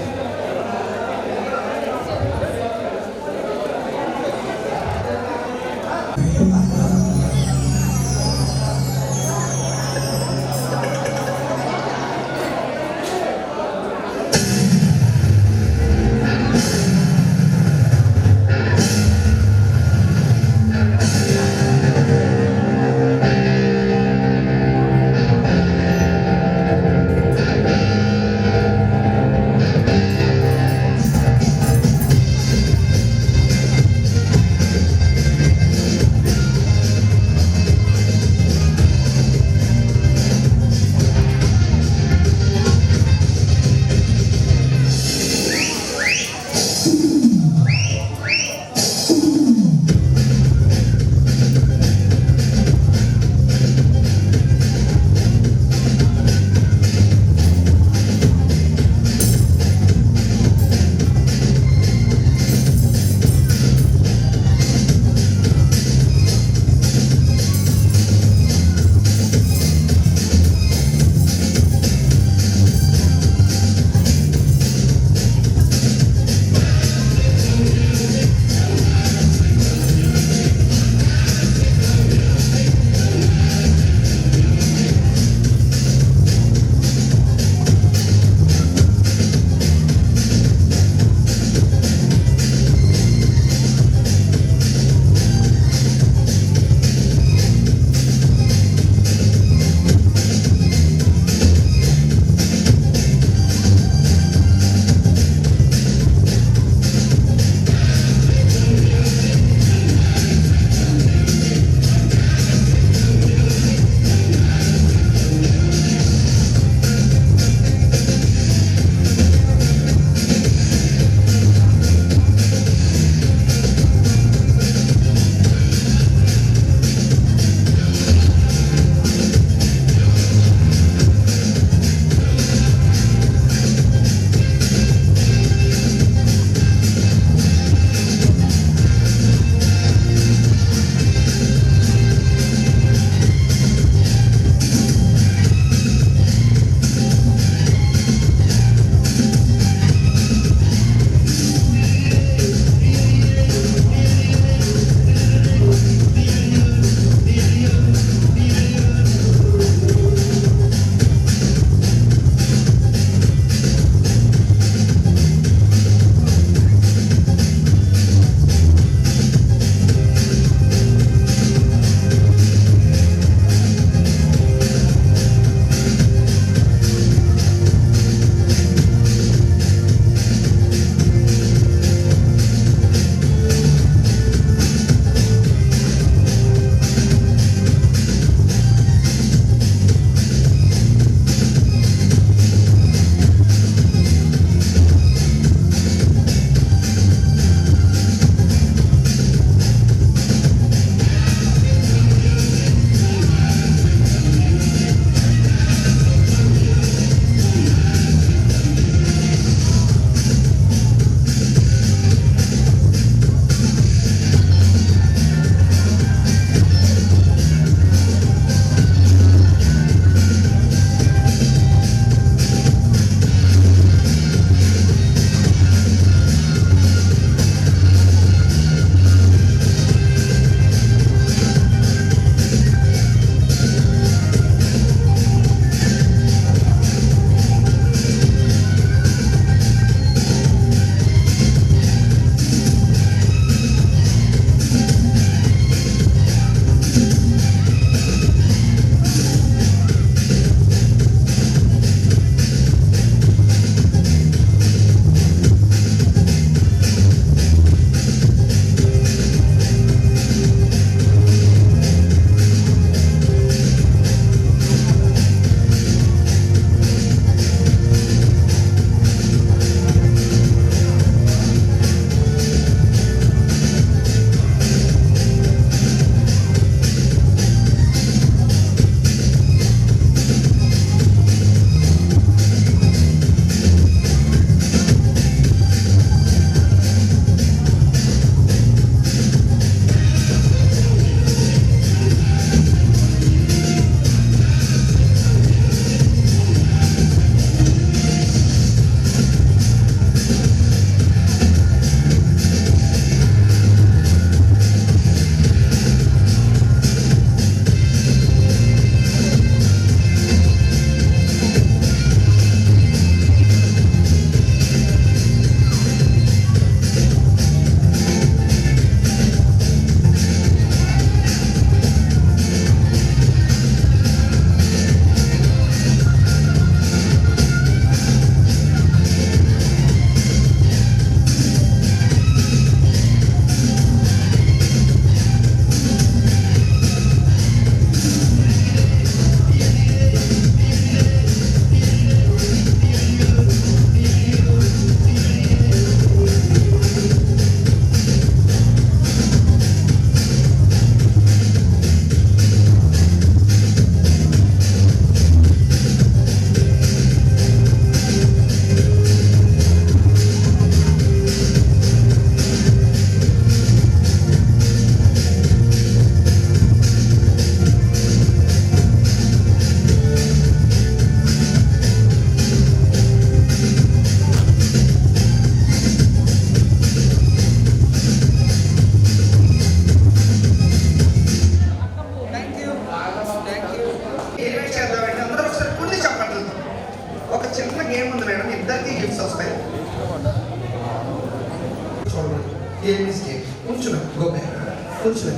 game is game. కొంచెం గో బ్యాక్, కొంచెం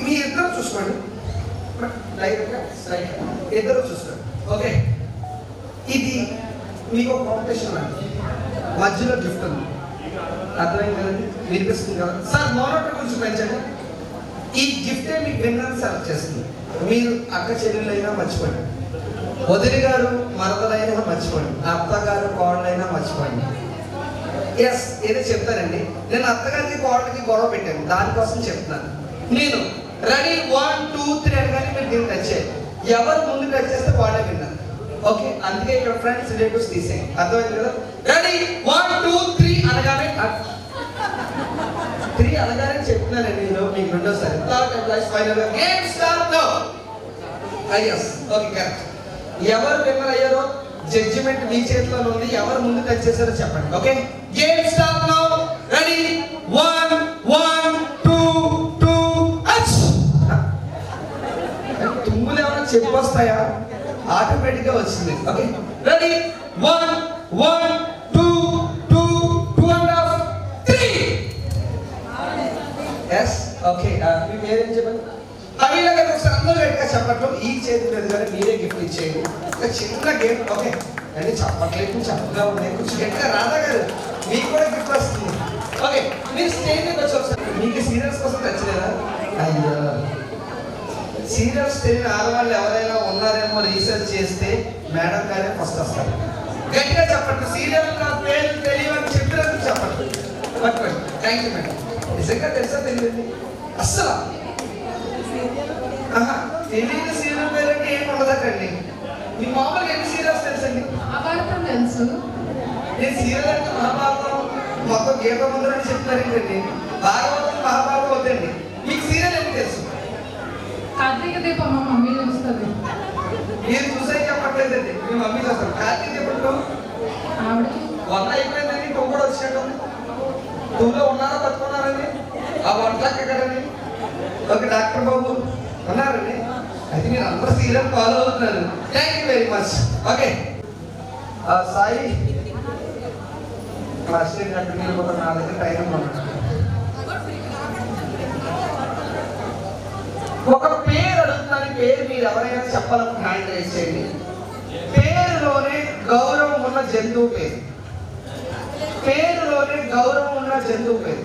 మీ ఇద్దరు చూసుకోండి, లైట్గా స్ట్రైట్ ఇద్దరు చూసుకోండి. ఓకే, ఇది మీకు ఒక కాంపిటీషన్ అండి, మధ్యలో గిఫ్ట్ ఉంది. అర్థమైంది కదండి, వినిపిస్తుంది కదా సార్? మోనోటర్ కొంచెం పెంచండి. ఈ గిఫ్టే మీకు విన్నర్ సెలెక్ట్ చేస్తుంది. మీరు అక్క చెల్లెలైనా మర్చిపోండి, వదిలి గారు మరదలైనా మర్చిపోండి, అత్తగారు కోడలైనా మర్చిపోండి. ఎస్, ఏదో చెప్తానండి. నేను అత్తగారికి కోడలకి గొడవ పెట్టాను, దానికోసం చెప్తున్నాను. నేను రెడీ 1 2 3 అనగానే మీరు దీన్ని టచ్ చేయాలి. ఎవరు ముందు టచ్ చేస్తే వాళ్ళే విన్నారు. ఓకే, అందుకే ఇక్కడ ఫ్రెండ్స్ రిలేటివ్స్ తీసేయండి. అర్థమైంది కదా? రెడీ 1 2 3 అనగానే 3 అనగానే చెప్తున్నానండి నేను మీకు రెండోసారి. Third employees final game start now. yes okay, correct. ఎవరు విన్నర్ అయ్యారో జడ్జిమెంట్ మీ చేతిలో ఉంది. ఎవరు ముందు టచ్ చేశారో చెప్పండి. Okay, game start now. Ready 1 1 2 2 అచ్. తుమ్ములు ఏమైనా చెప్పొస్తాయా? ఆటోమేటిక్ గా వచ్చింది. Okay, ready 1 1 2 2 2.5 3. ఎస్ ఓకే, మీ పేరేం చెప్పండి? అవిలాగా ఒకసారి అందరూ గట్టిగా చెప్పట్లు. ఈ చేతి మీదుగానే మీరే గిఫ్ట్ ఇచ్చేయండి. ఒక చిన్న గేమ్. ఓకే అండి, చెప్పట్లేదు, చక్కగా ఉన్నాయి. కొంచెం గట్టిగా రాధా గారు మీకు కూడా గిఫ్ట్ వస్తుంది. ఓకే, మీరు స్టేజ్ మీద వచ్చి ఒకసారి. మీకు సీరియల్స్ కోసం తెచ్చలేదా? అయ్యో, సీరియల్స్ తెలియని ఆడవాళ్ళు ఎవరైనా ఉన్నారేమో రీసెర్చ్ చేస్తే మేడం గారే ఫస్ట్ వస్తారు. గట్టిగా చెప్పండి. సీరియల్ నా పేరు తెలియని చెప్పినందుకు చెప్పండి. పట్టుకోండి. Thank you madam. నిజంగా తెలుసా తెలియదు అస్సలు? తెలియని సీరియల్ పేరంటే ఏమి ఉండదండి. మీ మామూలుగా ఎన్ని సీరియల్స్ తెలుసండి?
మహాభారతం తెలుసు.
నేను సీరియల్ అంటే మహాభారతం మొత్తం గీత ముందరని చెప్తారు ఏంటండి? భాగవతం మహాభారతం వద్దండి. మీకు సీరియల్ ఎన్ని తెలుసు?
కార్తీక దీపం మా మమ్మీ చూస్తుంది.
మీరు చూసే చెప్పట్లేదండి, మీ మమ్మీ చూస్తారు. కార్తీక దీపం
ఆవిడ
1 అయిపోయిందండి, 2 కూడా వచ్చినట్టు. 2లో ఉన్నారా బతుకున్నారండి? ఆ 1 లెక్క కదండి. ఓకే, డాక్టర్ బాబు ఉన్నారండి. అయితే మీరు అందరూ సీరియల్ ఫాలో అవుతున్నారు. Thank you very much. Okay, Sai class అక్కడికి వెళ్ళిపోతాను. నా దగ్గర టైం ఉన్నాను. ఒక పేరు అడుగుతున్నాను. పేరు మీరు ఎవరైనా చెప్పాలని హ్యాండ్ రైజ్ చేయండి. పేరులోనే గౌరవం ఉన్న జంతువు పేరు. పేరులోనే గౌరవం ఉన్న జంతువు పేరు.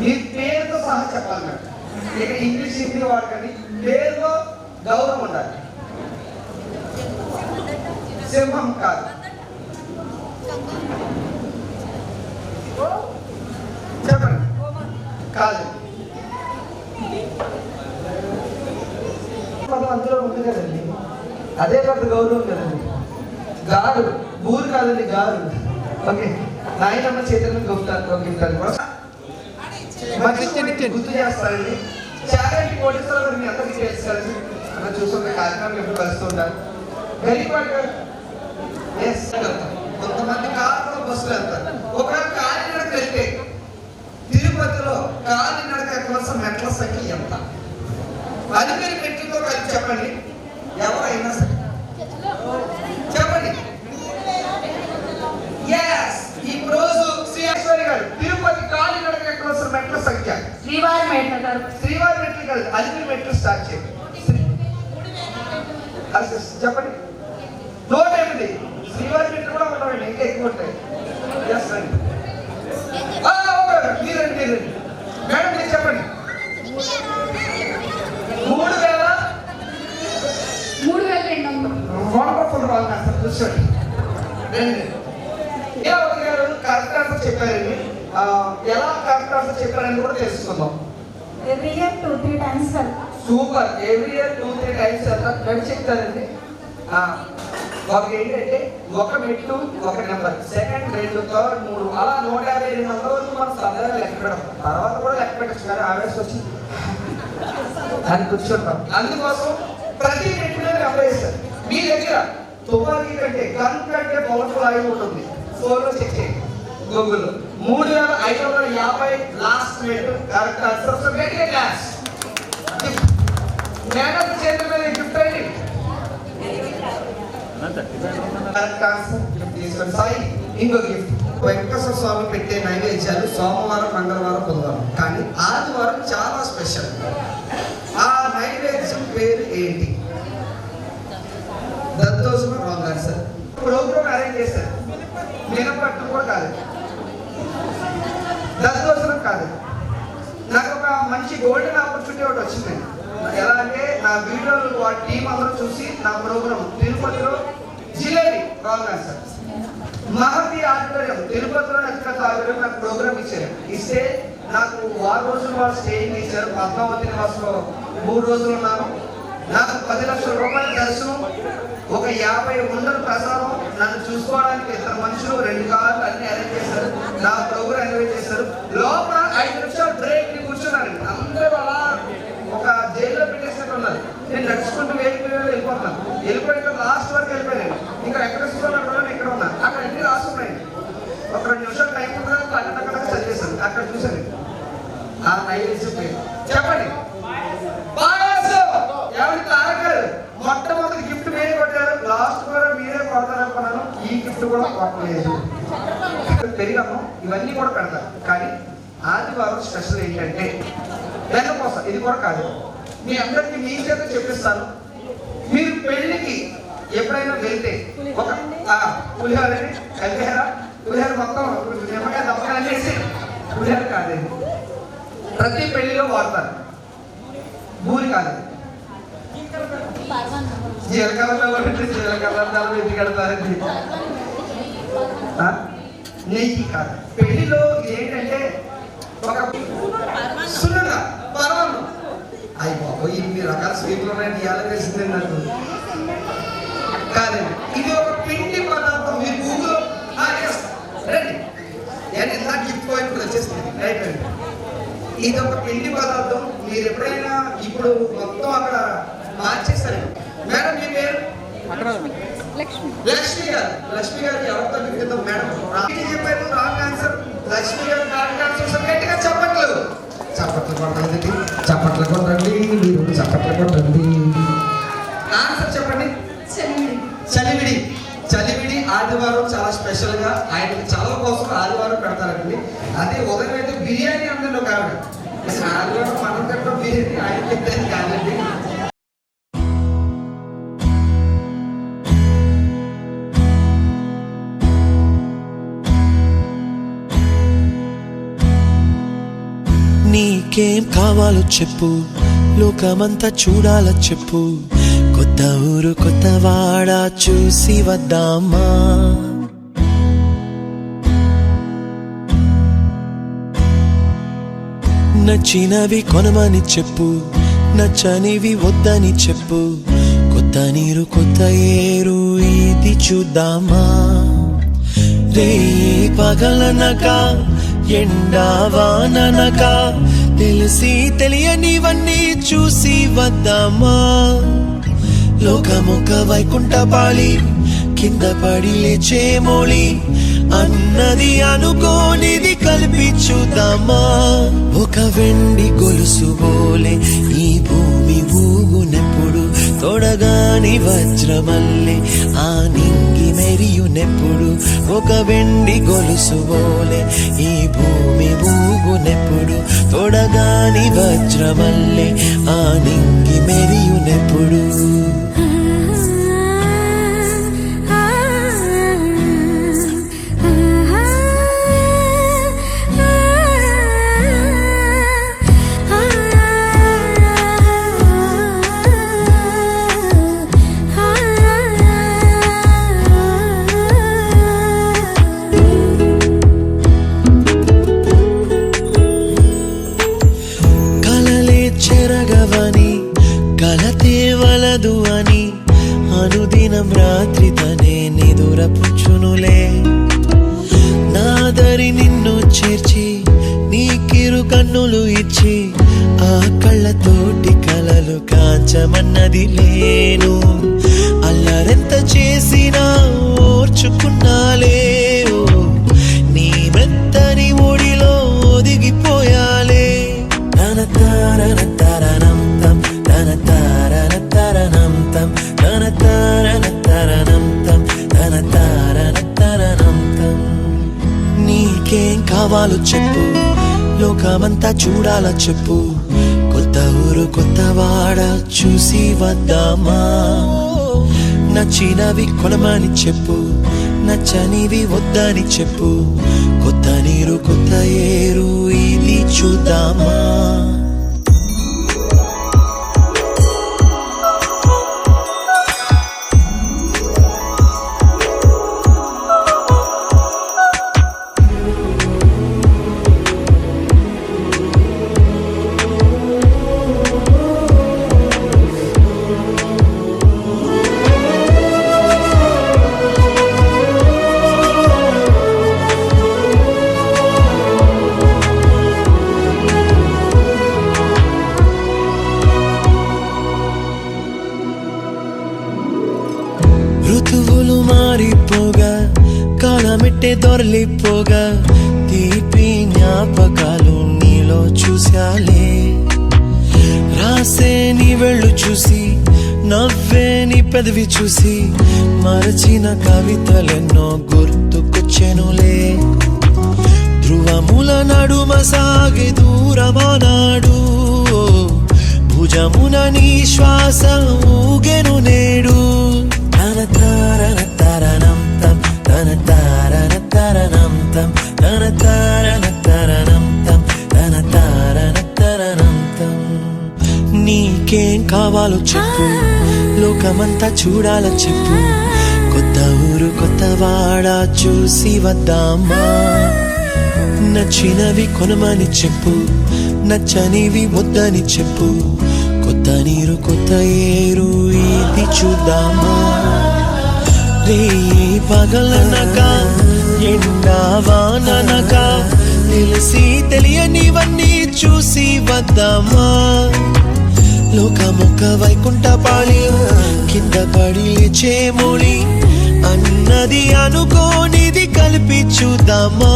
మీ పేరుతో సహా చెప్పాలి మేడం. ఇక ఇంగ్లీష్ హిందీ వాడకండి. పేరులో గౌరవం ఉండాలి. సింహం కాదు. చెప్పండి. కాదు. అందులో ఉంది కదండి, అదే పెద్ద గౌరవం కదండి. గారు, ఊరు కాదండి, గారు. ఓకే, నాయనమ్మ చేతులను గిఫ్ట్ గుర్తు చేస్తారండి. చాగంటి కోటేశ్వరరావు మీ అందరికీ తెలుసు. అలా చూస్తుంటే కార్యక్రమం ఎప్పుడు కలుస్తుంటారు. గరిపాటు గారు కొంతమంది కార్లో బస్సులు వెళ్తారు. ఒకవేళ కాలినడక వెళ్తే తిరుపతిలో కాలినడక ఎక్కవలసిన మెట్ల సంఖ్య ఎంత? అది మీరు మెట్లతో కలిపి చెప్పండి. ఎవరైనా సరే చెప్పండి. ఈ రోజు శ్రీశ్వరి గారు తిరుపతి కాలినడక ఎక్కవలసిన మెట్ల సంఖ్య.
శ్రీవారి మెట్లు
కాదు, అలిపిరి మెట్లు స్టార్ట్ చేయండి. చెప్పండి. 108. శ్రీవారి మెట్లు కూడా ఉన్నాయండి, ఇంకా ఎక్కువ ఉంటాయి. మీరండి మేడం, మీరు చెప్పండి.
3200.
వండర్ఫుల్ వాళ్ళు అసలు కూర్చోండి. కరెక్ట్ ఆన్సర్ చెప్పారండి. ఎలా కరెక్ట్ ఆన్సర్ చెప్పారని కూడా తెలుసుకుందాం.
Every year 2-3 times
super. Every year 2-3 times నన్ను చెప్తారండి. వాళ్ళకి ఏంటంటే ఒక మెట్టు ఒక నెంబర్, సెకండ్ 2, థర్డ్ 3, అలా 152 నెంబర్ వరకు మనం సరదాగా లెక్క పెడతాం. తర్వాత కూడా లెక్క పెట్టచ్చు, కానీ ఆవేశం వచ్చి అని కూర్చుంటాం. అందుకోసం ప్రతి మెట్టు మీద నెంబర్ వేస్తారు. మీ దగ్గర తుపాకీ కంటే గన్ కంటే పవర్ఫుల్ ఆయుధం ఉంటుంది. 4లో చెక్ చేయండి గూగుల్లో. 3550 లాస్ట్ మెట్టు correct answer. So get a class. Madam చేతుల మీద గిఫ్ట్ అండి. కరెక్ట్ ఆన్సర్ తీసుకోండి. సాయి ఇంకొక గిఫ్ట్. వెంకటేశ్వర స్వామి పెట్టే నైవేద్యాలు సోమవారం, మంగళవారం, బుధవారం, కానీ ఆదివారం చాలా స్పెషల్. ఆ నైవేద్యం పేరు ఏంటి? దద్దోజనం రాంగ్ ఆన్సర్. ప్రోగ్రామ్ అరేంజ్ చేశారు. మినపట్టు కూడా కాదు, దద్దోజనం కాదు. నాకు ఒక మంచి గోల్డెన్ ఆపర్చునిటీ ఒకటి వచ్చింది. ఎలా అంటే నా వీడియోలు వాటి టీం అందరూ చూసి నా ప్రోగ్రామ్ తిరుపతిలో jalebi wrong answer. Mahathi auditorium తిరుపతిలో నక్షత్ర ఆడిటోరియం నాకు ప్రోగ్రామ్ ఇచ్చారు. ఇస్తే నాకు 6 రోజులు వాళ్ళు స్టేయింగ్ ఇచ్చారు. పద్మావతి నివాసంలో 3 రోజులు ఉన్నాను. నాకు 10 లక్షల రూపాయల దర్శనం, ఒక 50 ఉండల ప్రసాదం, నన్ను చూసుకోవడానికి 2 మనుషులు, 2 కార్లు అన్ని అరేంజ్ చేశారు. నా ప్రోగ్రామ్ ఎంజాయ్ చేశారు. లోపల 5 నిమిషాలు బ్రేక్ కూర్చున్నాను. అందరూ అలా ఒక జైల్లో పెట్టేసినట్టు ఉన్నారు. నేను నడుచుకుంటూ వెళ్ళిపోతున్నాను. వెళ్ళిపోయిన లాస్ట్ వరకు వెళ్ళిపోయాను. ఇంకా ఎక్కడ చూసుకోవాలనుకున్నాను, ఇక్కడ ఉన్నా. అక్కడ అన్ని రాసుకున్నాయి. ఒక 2 నిమిషాలు టైం ఉంటుందని అక్కడ చదివేశాను. అక్కడ చూశాను ఆ నైవేద్యం పేరు చెప్పండి. ఎవరి తారకారు మొట్టమొదటి గిఫ్ట్ మీరే కొట్టారు. లాస్ట్ కూడా మీరే కొడతారనుకున్నాను. ఈ గిఫ్ట్ కూడా కొట్టలేదు. పెరిగమ్మ ఇవన్నీ కూడా పెడతారు. కానీ ఆదివారం స్పెషల్ ఏంటంటే వెన్నకోసం. ఇది కూడా కాదు, మీ అందరికీ మీ చేత చెప్పిస్తాను. మీరు పెళ్లికి ఎప్పుడైనా వెళ్తే ఒక పులిహోరని కలిహేర పులిహోర మొత్తం నిమ్మకాయ దమ్మకాయ చేసి పులిహోర కాదండి. ప్రతి పెళ్లిలో వాడతారు. బూరి కాదండి, జీలకర్రలో జీలకర్ర ఎత్తి కడతారండి. నెయ్యి కాదు. పెళ్లిలో ఏంటంటే ఒక సున్నగా పరమాన్నం. అయ్యి బాబు ఇన్ని రకాల స్వీట్లు ఉన్నాయండి, ఎలా తెలిసిందే నాకు కాదండి. ఇది ఒక పిండి పదార్థం. మీరు గూగుల్లో రండి, నేను ఇంత గిఫ్ట్ ఇప్పుడు వచ్చేస్తుంది. రైట్ రండి. ఇది ఒక పిండి పదార్థం. మీరు ఎప్పుడైనా ఇప్పుడు మొత్తం అక్కడ మార్చేస్తారు. మేడం మీ పేరు? లక్ష్మి గారు. లక్ష్మి గారికి ఎవరితో గిఫ్ట్ మేడం చెప్పారు రాంగ్ ఆన్సర్. లక్ష్మి గారు రాంగ్ ఆన్సర్. గట్టిగా చప్పట్లు కొట్టండి, చప్పట్లు కొట్టండి, మీరు చప్పట్లు కొట్టండి. ఆన్సర్ చెప్పండి. చలివిడి. చలివిడి ఆదివారం చాలా స్పెషల్ గా ఆయనకి చాలా కోసం ఆదివారం పెడతారండి. అదే ఉదయం అయితే బిర్యానీ అందరిలో కాదు. ఆదివారం మనం పెట్టడం బిర్యానీ ఆయన పెట్టేది కాదండి.
నీకేం కావాలో చెప్పు, లోకమంతా చూడాలో చెప్పు, కొత్త ఊరు కొత్త వాడ చూసి వద్దామా. నచ్చినవి కొనమని చెప్పు, నచ్చనివి వద్దని చెప్పు, కొత్త నీరు కొత్త ఏరు ఇది చూద్దామా. రే పగలనక ఎండావాననక తెలిసి తెలియనివన్నీ చూసి వద్దామా. లోకమొక వైకుంఠపాళి, కింద పడి లేచే మోళి, అన్నది అనుకోనిది కలిపి చూద్దామా. ఒక వెండి గొలుసు బోలే ఈ భూమి ఊగునెప్పుడు, తొడగాని వజ్రమల్లె ఆ నింగి మెరియునెప్పుడు. ఒక వెండి గొలుసు బోలే ఈ భూమి ఊగునెప్పుడు, తొడగాని వజ్రమల్లె ఆ నింగి మెరియునెప్పుడు. కలతేవలదు అని అనుదినం రాత్రి తనే నిదురపుచ్చునులే. నాదరి నిన్ను చేర్చి నీకిరు కన్నులు ఇచ్చి, ఆ కళ్ళతోటి కలలు కాంచమన్నది లేను. అల్లరెంత చేసినా ఓర్చుకున్నాలే, నీ మెత్తని ఒడిలో ఒదిగిపోయాలే. తన తారన తరణం తం, తన తారన తరణం తం, తన తారన తరణం తం, తన తారన తరణం తం. లోకమంతా చూడాల చెప్పు, కొత్త ఊరు కొత్త వాడ చూసి వద్దామా. నచ్చినవి కొనమని చెప్పు, నచ్చనివి వద్దని చెప్పు, కొత్త నీరు కొత్త ఏరు ఇది చూద్దామా. ఋతువులు మారిపోగా కాలమెట్టే దొరలిపోగా తీపి జ్ఞాపకాలు నీలో చూశాలే. రాసే నీ వెళ్ళు చూసి నవ్వే నీ పెదవి చూసి మరచిన కవితలెన్నో గుర్తుకొచ్చెనులే. ధ్రువముల నడుమ సాగే దూరమానాడు, భుజమున నీ శ్వాస ఊగెను నేడు. తన తారన తరణం తం తన తారన తరణం తం తన తారన తరణం తం తన తారన తరణం తం. నీకేం కావాలో చెప్పు, లోకమంతా చూడాల చెప్పు, కొత్త ఊరు కొత్త వాడ చూసి వద్దామా. నచ్చినవి కొనమని చెప్పు, నచ్చనివి వద్దని చెప్పు, కొత్త నీరు కొత్త ఏరు ఇది చూద్దామా. రే పగలనగా ఎండావాననగా తెలిసి తెలియనివన్నీ చూసి వద్దామా. లోకమొక్క వైకుంఠపాళి కింద పడి లేచే మోళి అన్నది అనుకోనిది కలిపి చూద్దామా.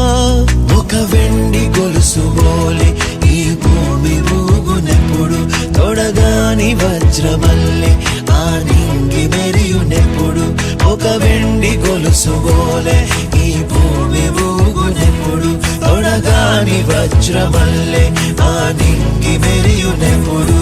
ఒక వెండి గొలుసు బోలే ఈ భూమి ఊగునెప్పుడు, తొడగాని వజ్రమల్లె ఆ నింగి మెరియునెప్పుడు. ఒక వెండి గొలుసు బోలే ఈ భూమి ఊగునెప్పుడు, తొడగాని వజ్రమల్లె ఆ నింగి మెరియునెప్పుడు.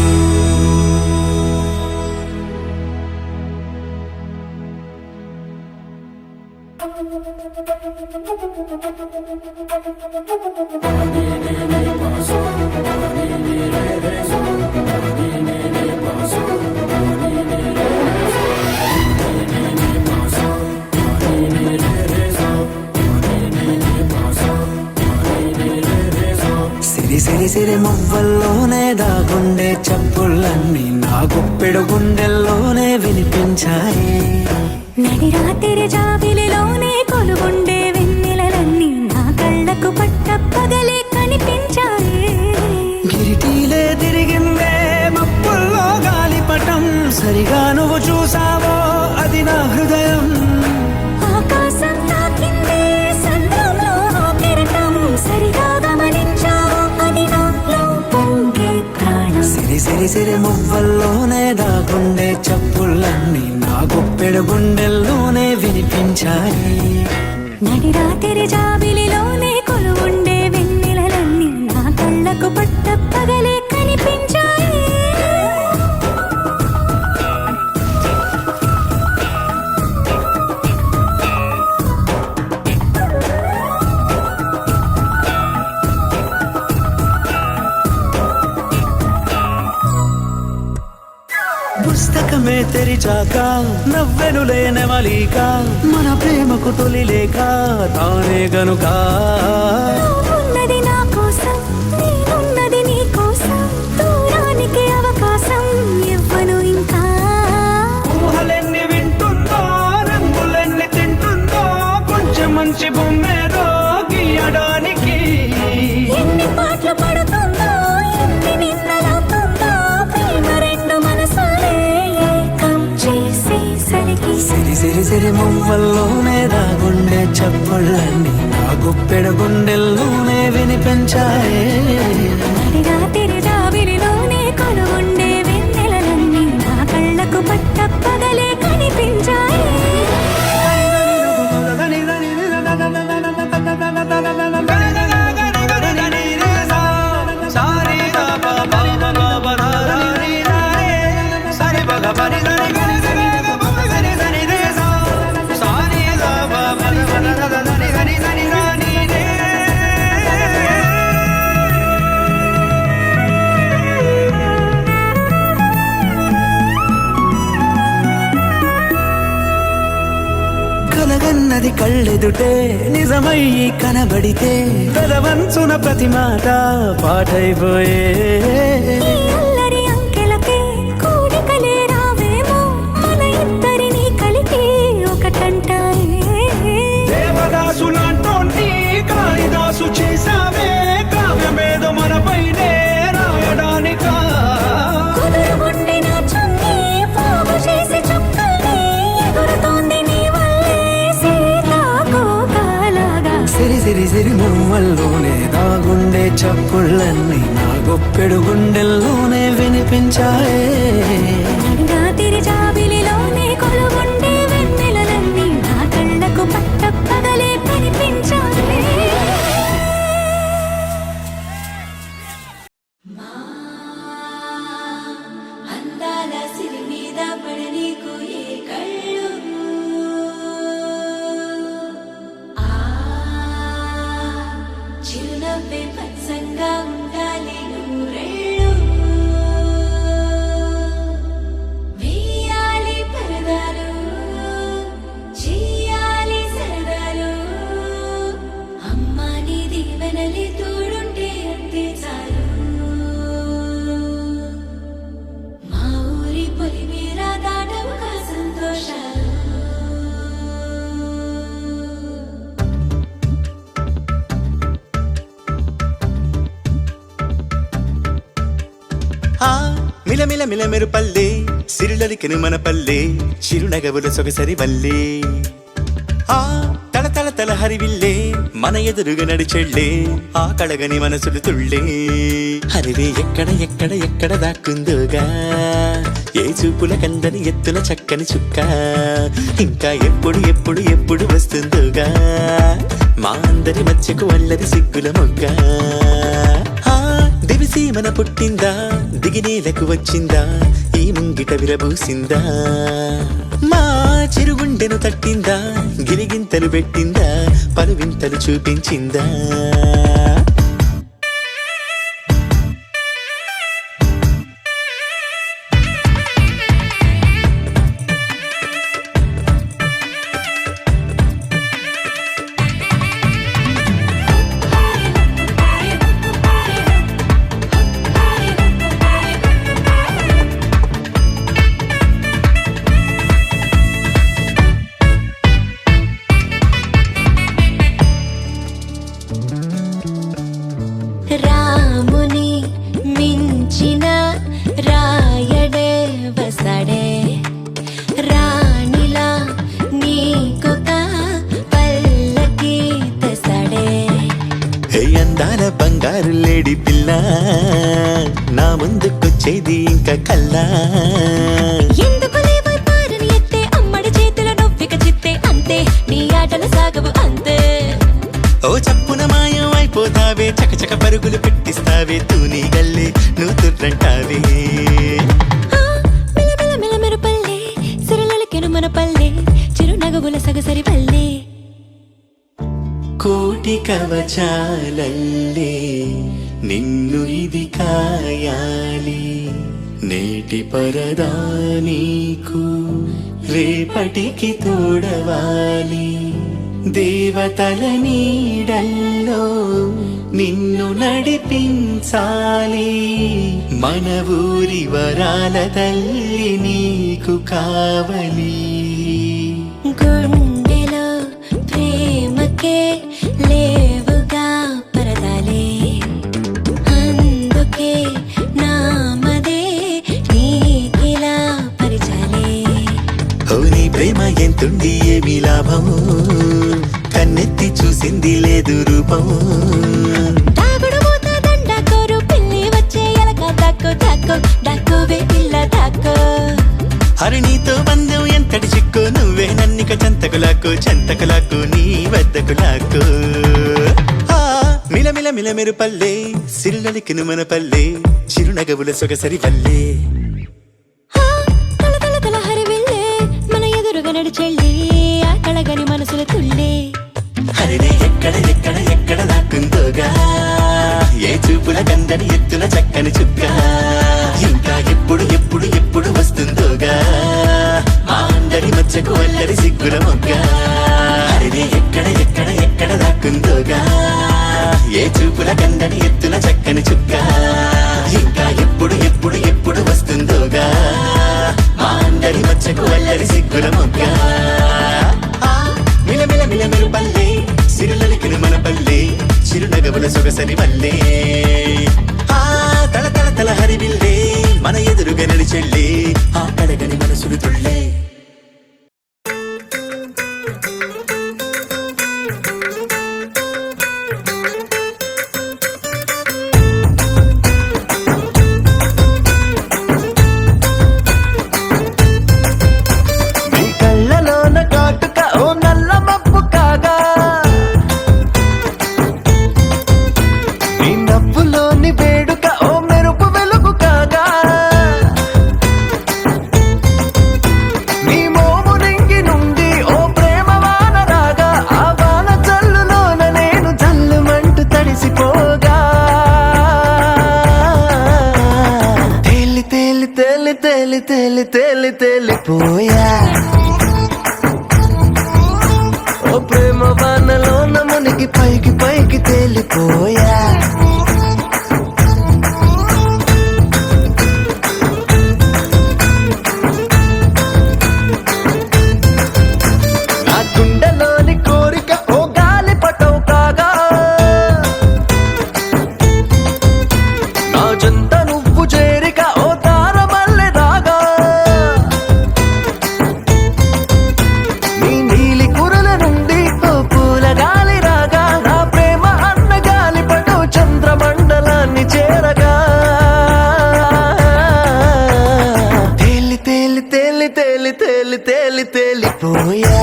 సిరి సిరి సిరి మువ్వల్లోనే దాగుండే చప్పుళ్ళన్నీ నా గుప్పెడు గుండెల్లోనే వినిపించాయి.
నడి రాత్రి జాబిలిలోనే కొలుగుండే వెన్నెలలన్నీ నా కళ్ళకు పట్ట పగలే కనిపించాయి.
గిరిటీలే తిరిగిందే మప్పుల్లో గాలిపటం, సరిగా నువ్వు చూసావో అది నా హృదయం.
ఆకాశం తాకిందే సంద్రంలో కెరటం, సరిగా గమనించావో అది నాలో పొంగే ప్రాణం.
సిరి సిరి సిరి మువ్వల్లోనే దాగుండే చప్పుళ్ళన్నీ నా గుప్పెడు గుండెల్లోనే వినిపించాయి.
నడి రాత్రి జాబిలిలోనే కొలువుండే వెన్నెలలన్నీ నా కళ్ళకు పట్ట పగలే కనిపించాయి.
పుస్తకమే తెరిచాక నవ్వెనులే నెమలిక, మన ప్రేమకు తొలి లేక తానే గనుక.
ఉన్నది నా కోసం, నేనున్నది నీ కోసం, దూరానికి అవకాశం ఇవ్వను ఇంకా.
ఊహలెన్ని వింటుందో, రంగులెన్ని తింటుందో, కొంచెం మంచి బొమ్మేదో గీయడానికి.
ఎన్ని పాటలు పడుతుందో, ఎన్ని నిన్నలవుతుందో, ప్రేమ రెండు మనసులే ఏకం చేసేసరికి.
సిరి సిరి సిరి మువ్వల్లోనే దాగుండే చప్పుళ్ళన్నీ నా గుప్పెడు గుండెల్లోనే వినిపించాయి.
నడి రాత్రి జాబిలిలోనే కొలువుండే వెన్నెలలన్నీ నా కళ్ళకు పట్ట పగలే కనిపించాయి.
అది కళ్ళెదుటే నిజమై కనబడితే పెదవంచున ప్రతి మాట పాటైపోయే
అల్లరి అంకెలకే కూడికలే రావేమో మన ఇద్దరిని కలిపి ఒకటంటాయే
దేవదాసు లాంటోంటి కాళిదాసు చేసావే కావ్యమేదో మనపైనే రాయడానికా
కుదురుగుండి నా చున్నీ పోగు చేసి చుక్కల్ని ఎగురుతోంది నీ వల్లే సీతాకోకలాగా
సిరి సిరి సిరి మువ్వల్లోనే దాగుండే చప్పుళ్ళన్నీ నా గొప్పెడు గుండెల్లోనే వినిపించాయే
రాత్రి జాబిలిలోనే కొలువుండే వెన్నెలలన్నీ నా కళ్ళకు పట్టపగలే కనిపించాయి అందాల సిరి మీద పడనీకు ఏ కళ్ళు చిరునవ్వే పచ్చంగా ఉండాలి నూరేళ్ళు వెయ్యాలి పరదాలు చెయ్యాలి సరదాలు అమ్మా నీ దీవెనలే తోడుంటే అంతే చాలు మా ఊరి పొలి మీద దాటవుగా సంతోషాలు
మిలమిల మిలమెరు పల్లె సిరులలికెను మన పల్లె చిరునగవుల సొగసరి వల్లే తల తల తల హరివిల్లే మన ఎదురుగా నడిచెళ్ళే ఆ కడగని మనసులు తుళ్ళే హరివే ఎక్కడ ఎక్కడ ఎక్కడ దాక్కుందోగా ఏ చూపుల కందని ఎత్తుల చక్కని చుక్క ఇంకా ఎప్పుడు ఎప్పుడు ఎప్పుడు వస్తుందోగా మా అందరి మధ్యకు వల్లరి సిగ్గుల మొగ్గ దివిసి మన పుట్టిందా దిగినేలకు వచ్చిందా ఈ ముంగిట విరబూసిందా మా చిరుగుండెను తట్టిందా గిరిగింతలు పెట్టిందా పలువింతలు చూపించిందా
రాముని మించిన రాయడే వసడే రాణిలా నీకొక పల్లకి తెసడే
హే అందాల బంగారు లేడి పిల్ల నా ముందుకొచ్చేది ఇంకా కల్లా
ఎందుకు లేవై పారని ఎత్తే అమ్మడి చేతుల నొవ్విక చిత్తే అంతే నీ ఆటలు సాగవు అంతే
ఓ చప్పున మాయం అయిపోతావే చకచక పరుగులు పెట్టిస్తావే తూని గల్లే నువ్వు తుర్రంటావే
మిలమిల మిలమెరు పల్లె సిరులకెను మన పల్లె చిరునగవుల సగసరి పల్లె
కోటి కవచాలల్లే నిన్ను ఇది కాయాలి నేటి పరదా నీకు రేపటికి తోడవాలి దేవతల నీడల్లో నిన్ను నడిపించాలి మన ఊరి వరాల తల్లి నీకు కావలి
గుండెలో ప్రేమకే లేవుగా పరదాలే అందుకే నామదే నీకిలా పరిచాలే
ఓ నీ ప్రేమ ఎంతుండి ఏమి లాభము కన్నెత్తి చూసింది లేదు రూపం
తాగుడు మూత దండాకోరు పిల్లి వచ్చే ఎలక దాక్కో దాక్కో దాక్కోవే పిల్ల దాక్కో
హరిణితో బంధం ఎంతటి చిక్కు నువ్వే నన్నిక చెంతకులాకు నీ వద్దకులాకు మిలమిల మిలమెరు పల్లె సిరులలికెను మన పల్లె చిరునగవుల సొగసరి వల్లే
తల తల తల హరివిల్లే మన ఎదురుగా నడిచెళ్ళి ఆ కళగని మనసుల తుళ్ళే
హరిదే ఎక్కడ ఎక్కడ ఎక్కడ దాక్కుందోగా ఏ చూపుల కందని ఎత్తుల చక్కని చుక్క ఇంకా ఎప్పుడు ఎప్పుడు ఎప్పుడు వస్తుందోగా మా అందరి మధ్యకు అల్లరి సిగ్గుల మొగ్గ హరిదే ఏ చూపుల కందని ఎత్తున చక్కని చుక్క ఇంకా ఎప్పుడు ఎప్పుడు ఎప్పుడు వస్తుందోగా మా అందరి మచ్చకు అల్లరి సిగ్గుల మొగ్గ మిలమిల మిలమిలు పల్లె సిరులలికిన మన పల్లె చిరునగవుల సొగసరి వల్లే తల తల తల హరివిల్లే మన ఎదురుగా నడిచెళ్ళే ఆ కడగని మనసులు తుళ్ళే
తేలిపోయా ఓ ప్రేమ వానలో నమునికి పైకి పైకి తేలిపోయా నా గుండెలోని కోరిక ఓ గాలి పటం కాగా నా జంట నువ్వు చేరిక ఓ తారమల్లె రాగా నీ నీలి కురల నుండి ఓ పూల గాలి రాగా నా ప్రేమ అన్న గాలి పటం చంద్రమండలాన్ని చేరగా తేలి తేలి తేలి తేలి తేలి తేలి తేలిపోయా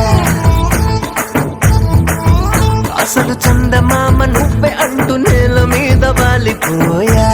అసలు చందమామ నువ్వే అంటూ నేల మీద వాలిపోయా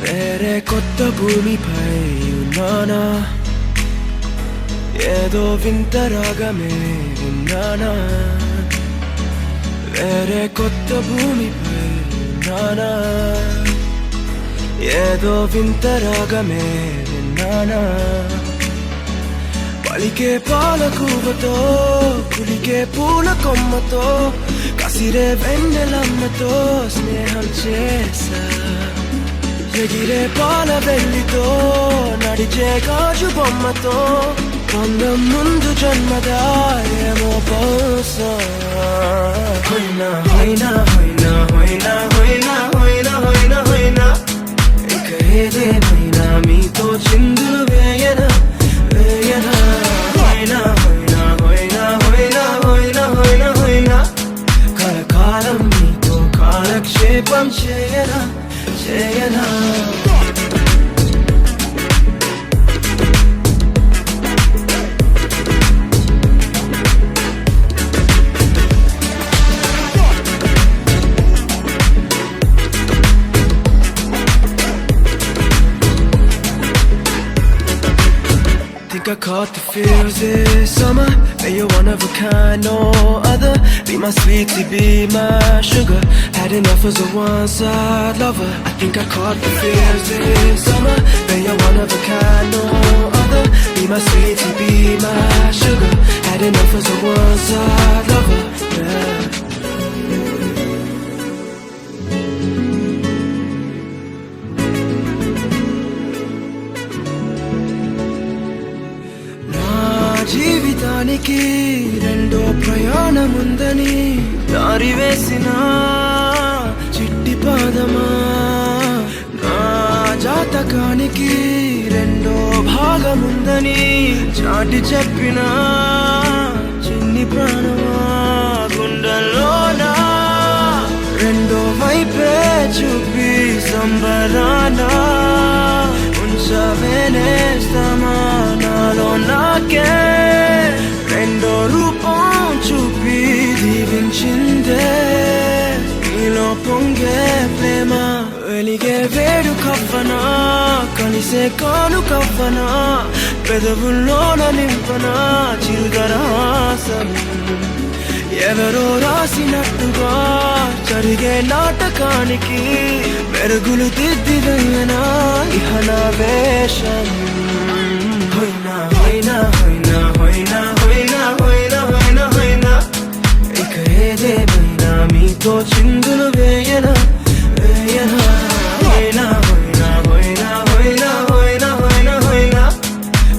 వేరే కొత్త భూమిపై ఉన్నానా ఏదో వింత రాగమే విన్నానా వేరే కొత్త భూమిపై ఉన్నానా ఏదో వింత రాగమే విన్నానా పలికే పాల కూవతో కులికే పూల కొమ్మతో కసిరే వెన్నెలమ్మతో స్నేహం చేసా ఎగిరే పాల వెల్లితో నడిచే గాజు బొమ్మతో పొందం ముందు జన్మదా ఏమో బహుశా హోయినా హోయినా హోయినా హోయినా హోయినా హోయినా హోయినా హోయినా ఇక ఏదేమైనా మీతో చిందులు వేయనా వేయనా హోయినా హోయినా హోయినా హోయినా హోయినా హోయినా హోయినా కలకాలం మీతో కాలక్షేపం చేయనా చేయనా Think I caught the feels this summer. But you're one of a kind, no other. Be my sweetie, be my sugar. Had enough as a one-side lover. I think I caught the feels this summer. But you're one of a kind, no other. Be my sweetie, be my sugar. Had enough as a one-side lover. Yeah. జీవితానికి రెండో ప్రయాణముందని దారి వేసిన చిట్టి పాదమా నా జాతకానికి రెండో భాగముందని చాటి చెప్పిన చిన్ని ప్రాణమా గుండెల్లోనా రెండో వైపే చూపి సంబరానా ఉంచవేనేస్తామా వేడు కవ్వనా కలిసే కాను కవ్వనా పెదవుల్లోన నింపనా చిల్గరాసం ఎవరో రాసినట్టుగా జరిగే నాటకానికి మెరుగులు దిద్దివయ్యనా ఇహనా వేషం హోయినా హోయినా హోయినా హోయినా హోయినా హోయినా హోయినా హోయినా ఇక ఏదేమైనా మీతో చిందులు వేయనా వేయనా హోయినా హోయినా హోయినా హోయినా హోయినా హోయినా హోయినా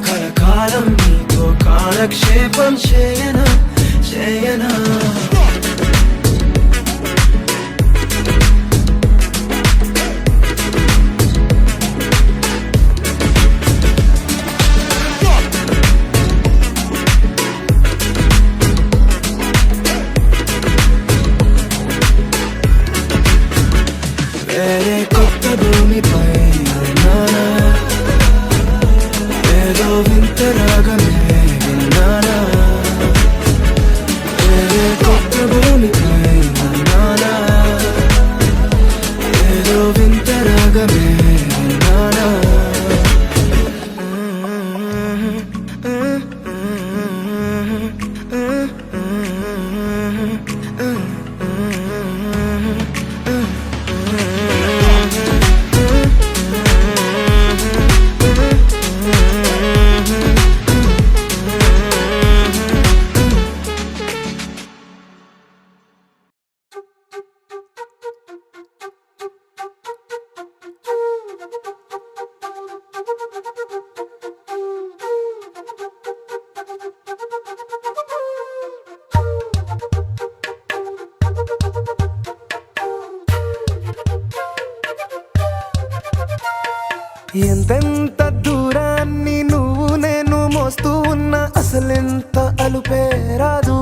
కలకాలం మీతో కాలక్షేపం చేయనా చేయనా వేరే కొత్త భూమిపై నానా ఏదో వింత రాగమే విన్నానా వేరే కొత్త భూమిపై నానా ఏదో వింత రాగమే విన్నానా ఎంతెంత దూరాన్ని నువ్వు నేను మోస్తూ ఉన్నా అసలెంత అలుపే రాదు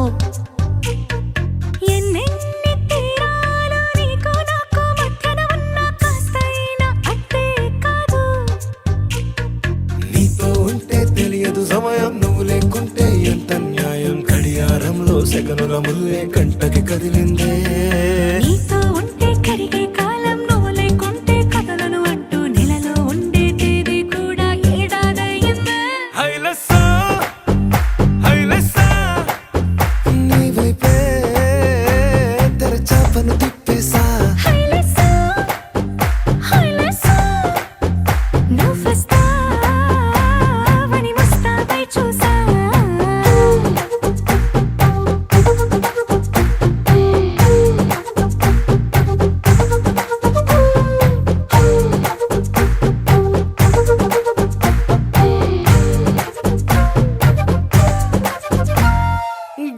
ఎన్నెన్ని తీరాలు నీకు నాకు మధ్యన ఉన్న కాస్తైనా అట్టే కాదు
నీతో ఉంటే తెలియదు సమయం నువ్వు లేకుంటే ఎంత న్యాయం గడియారంలో సెకనుల ముల్లే కంటకి కదిలిందే
నీతో ఉంటే కరిగే కాలం నువ్వు లేకుంటే కథలను అంటూ నెలలో ఉండే తేదీ కూడా ఏడాదయ్యిందే
హైలెస్సా హైలెస్సా నీ వైపే తెరచాపను తిప్పేసా
హైలెస్సా హైలెస్సా నువ్వొస్తావని ముస్తాబై చూసా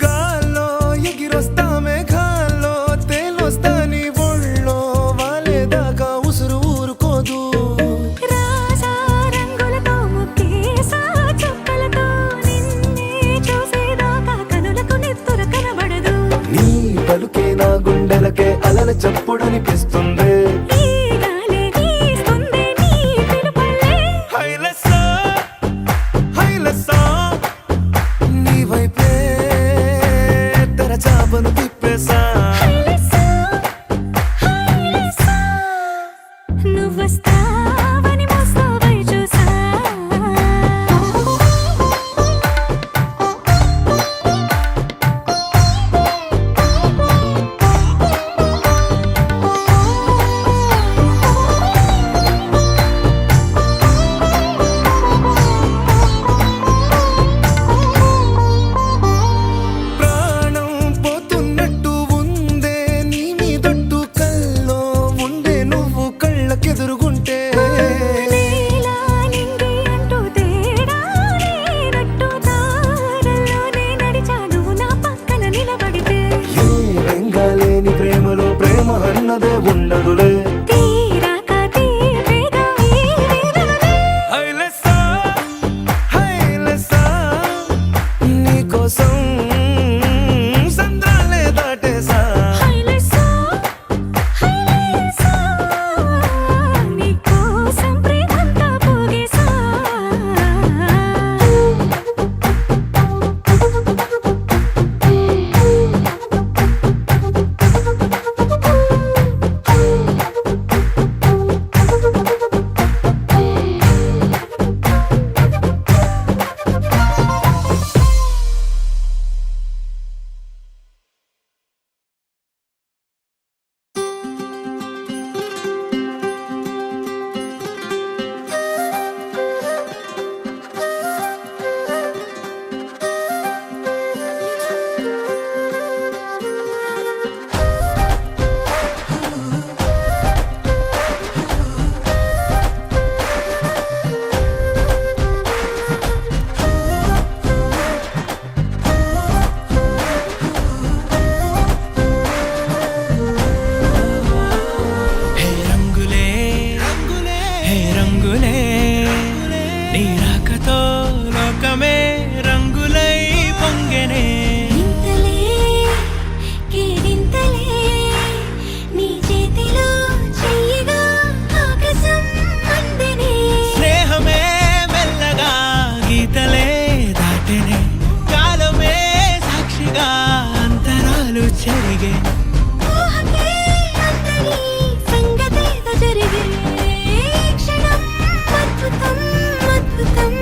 గాల్లో ఎగిరొస్తా మేఘాల్లో తేలొస్తా నీ ఒళ్ళో వాలేదాకా ఉసురు ఊరుకోదు
రాజా రంగులతో ముక్కేసా చుక్కలతో నిన్నే చూసేదాకా కనులకు నెత్తురు కనబడదు
నీ పలుకే నా గుండెలకే అలల చప్పుడనిపిస్తుంది
ఈ గాలే వీస్తుంది నీ పిలుపల్లే
హైలెస్సా హైలెస్సా నీ వైపే తెరచాపను తిప్పేసా
హైలెస్సా హైలెస్సా నువ్వొస్తావని ముస్తాబై చూసా
ప్రాణం పోతున్నట్టు ఉందే నీ మీదొట్టు కల్లో ఉండే నువ్వు కళ్ళకెదురుగుంటే
నీలా నింగి అంటూ తేడా లేనట్టు దారుల్లోనే నడిచా నువ్వు నా పక్కన నిలబడితే
ఏ వెంగాలేని ప్రేమలో ప్రేమ అన్నదే ఉండదులే
తీరాక తీపిగా ఈ వేదనలే
హైలెస్సా హైలెస్సా నీకోసం సంద్రాలే దాటేసా
హైలెస్సా హైలెస్సా నీకోసం ప్రేమంతా పోగేసా
కరిగే
ఊహకే అందని సంగతేదో జరిగే క్షణం అద్భుతం అద్భుతం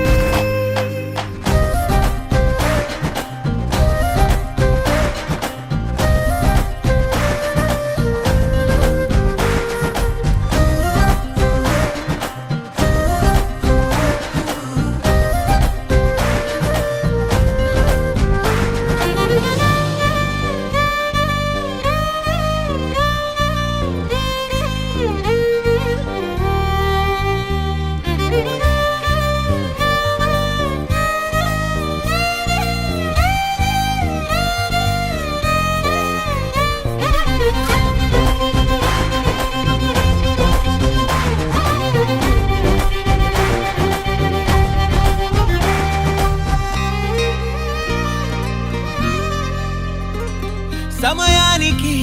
సమయానికి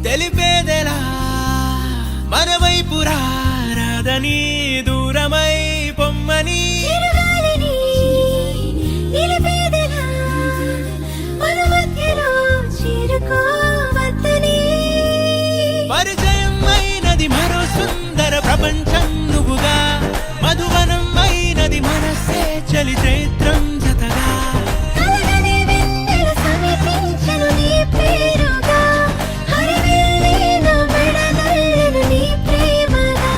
తెలిపేదెలా మన వైపు రాదని దూరమై పొమ్మని
చిరుగాలిని నిలిపేదెలా మన మధ్యలో చేరుకోవద్దని
పరిచయం అయినది మరో సుందర ప్రపంచం నువ్వుగా మధువనం అయినది మనసే చలి చైత్రం జతగా
కలగని వెన్నెల సమీపించను నీ పేరుగా హరివెల్లి నా మెడనల్లెను నీ ప్రేమగా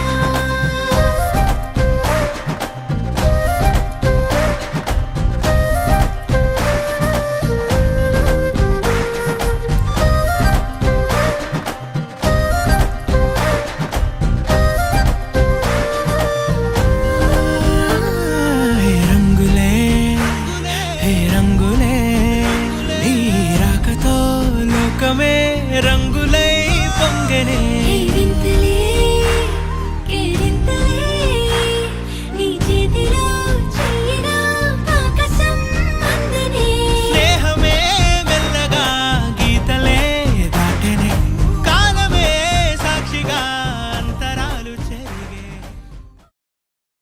హే రంగులే హే రంగులే నీ రాకతో లోకమే రంగులై పొంగనే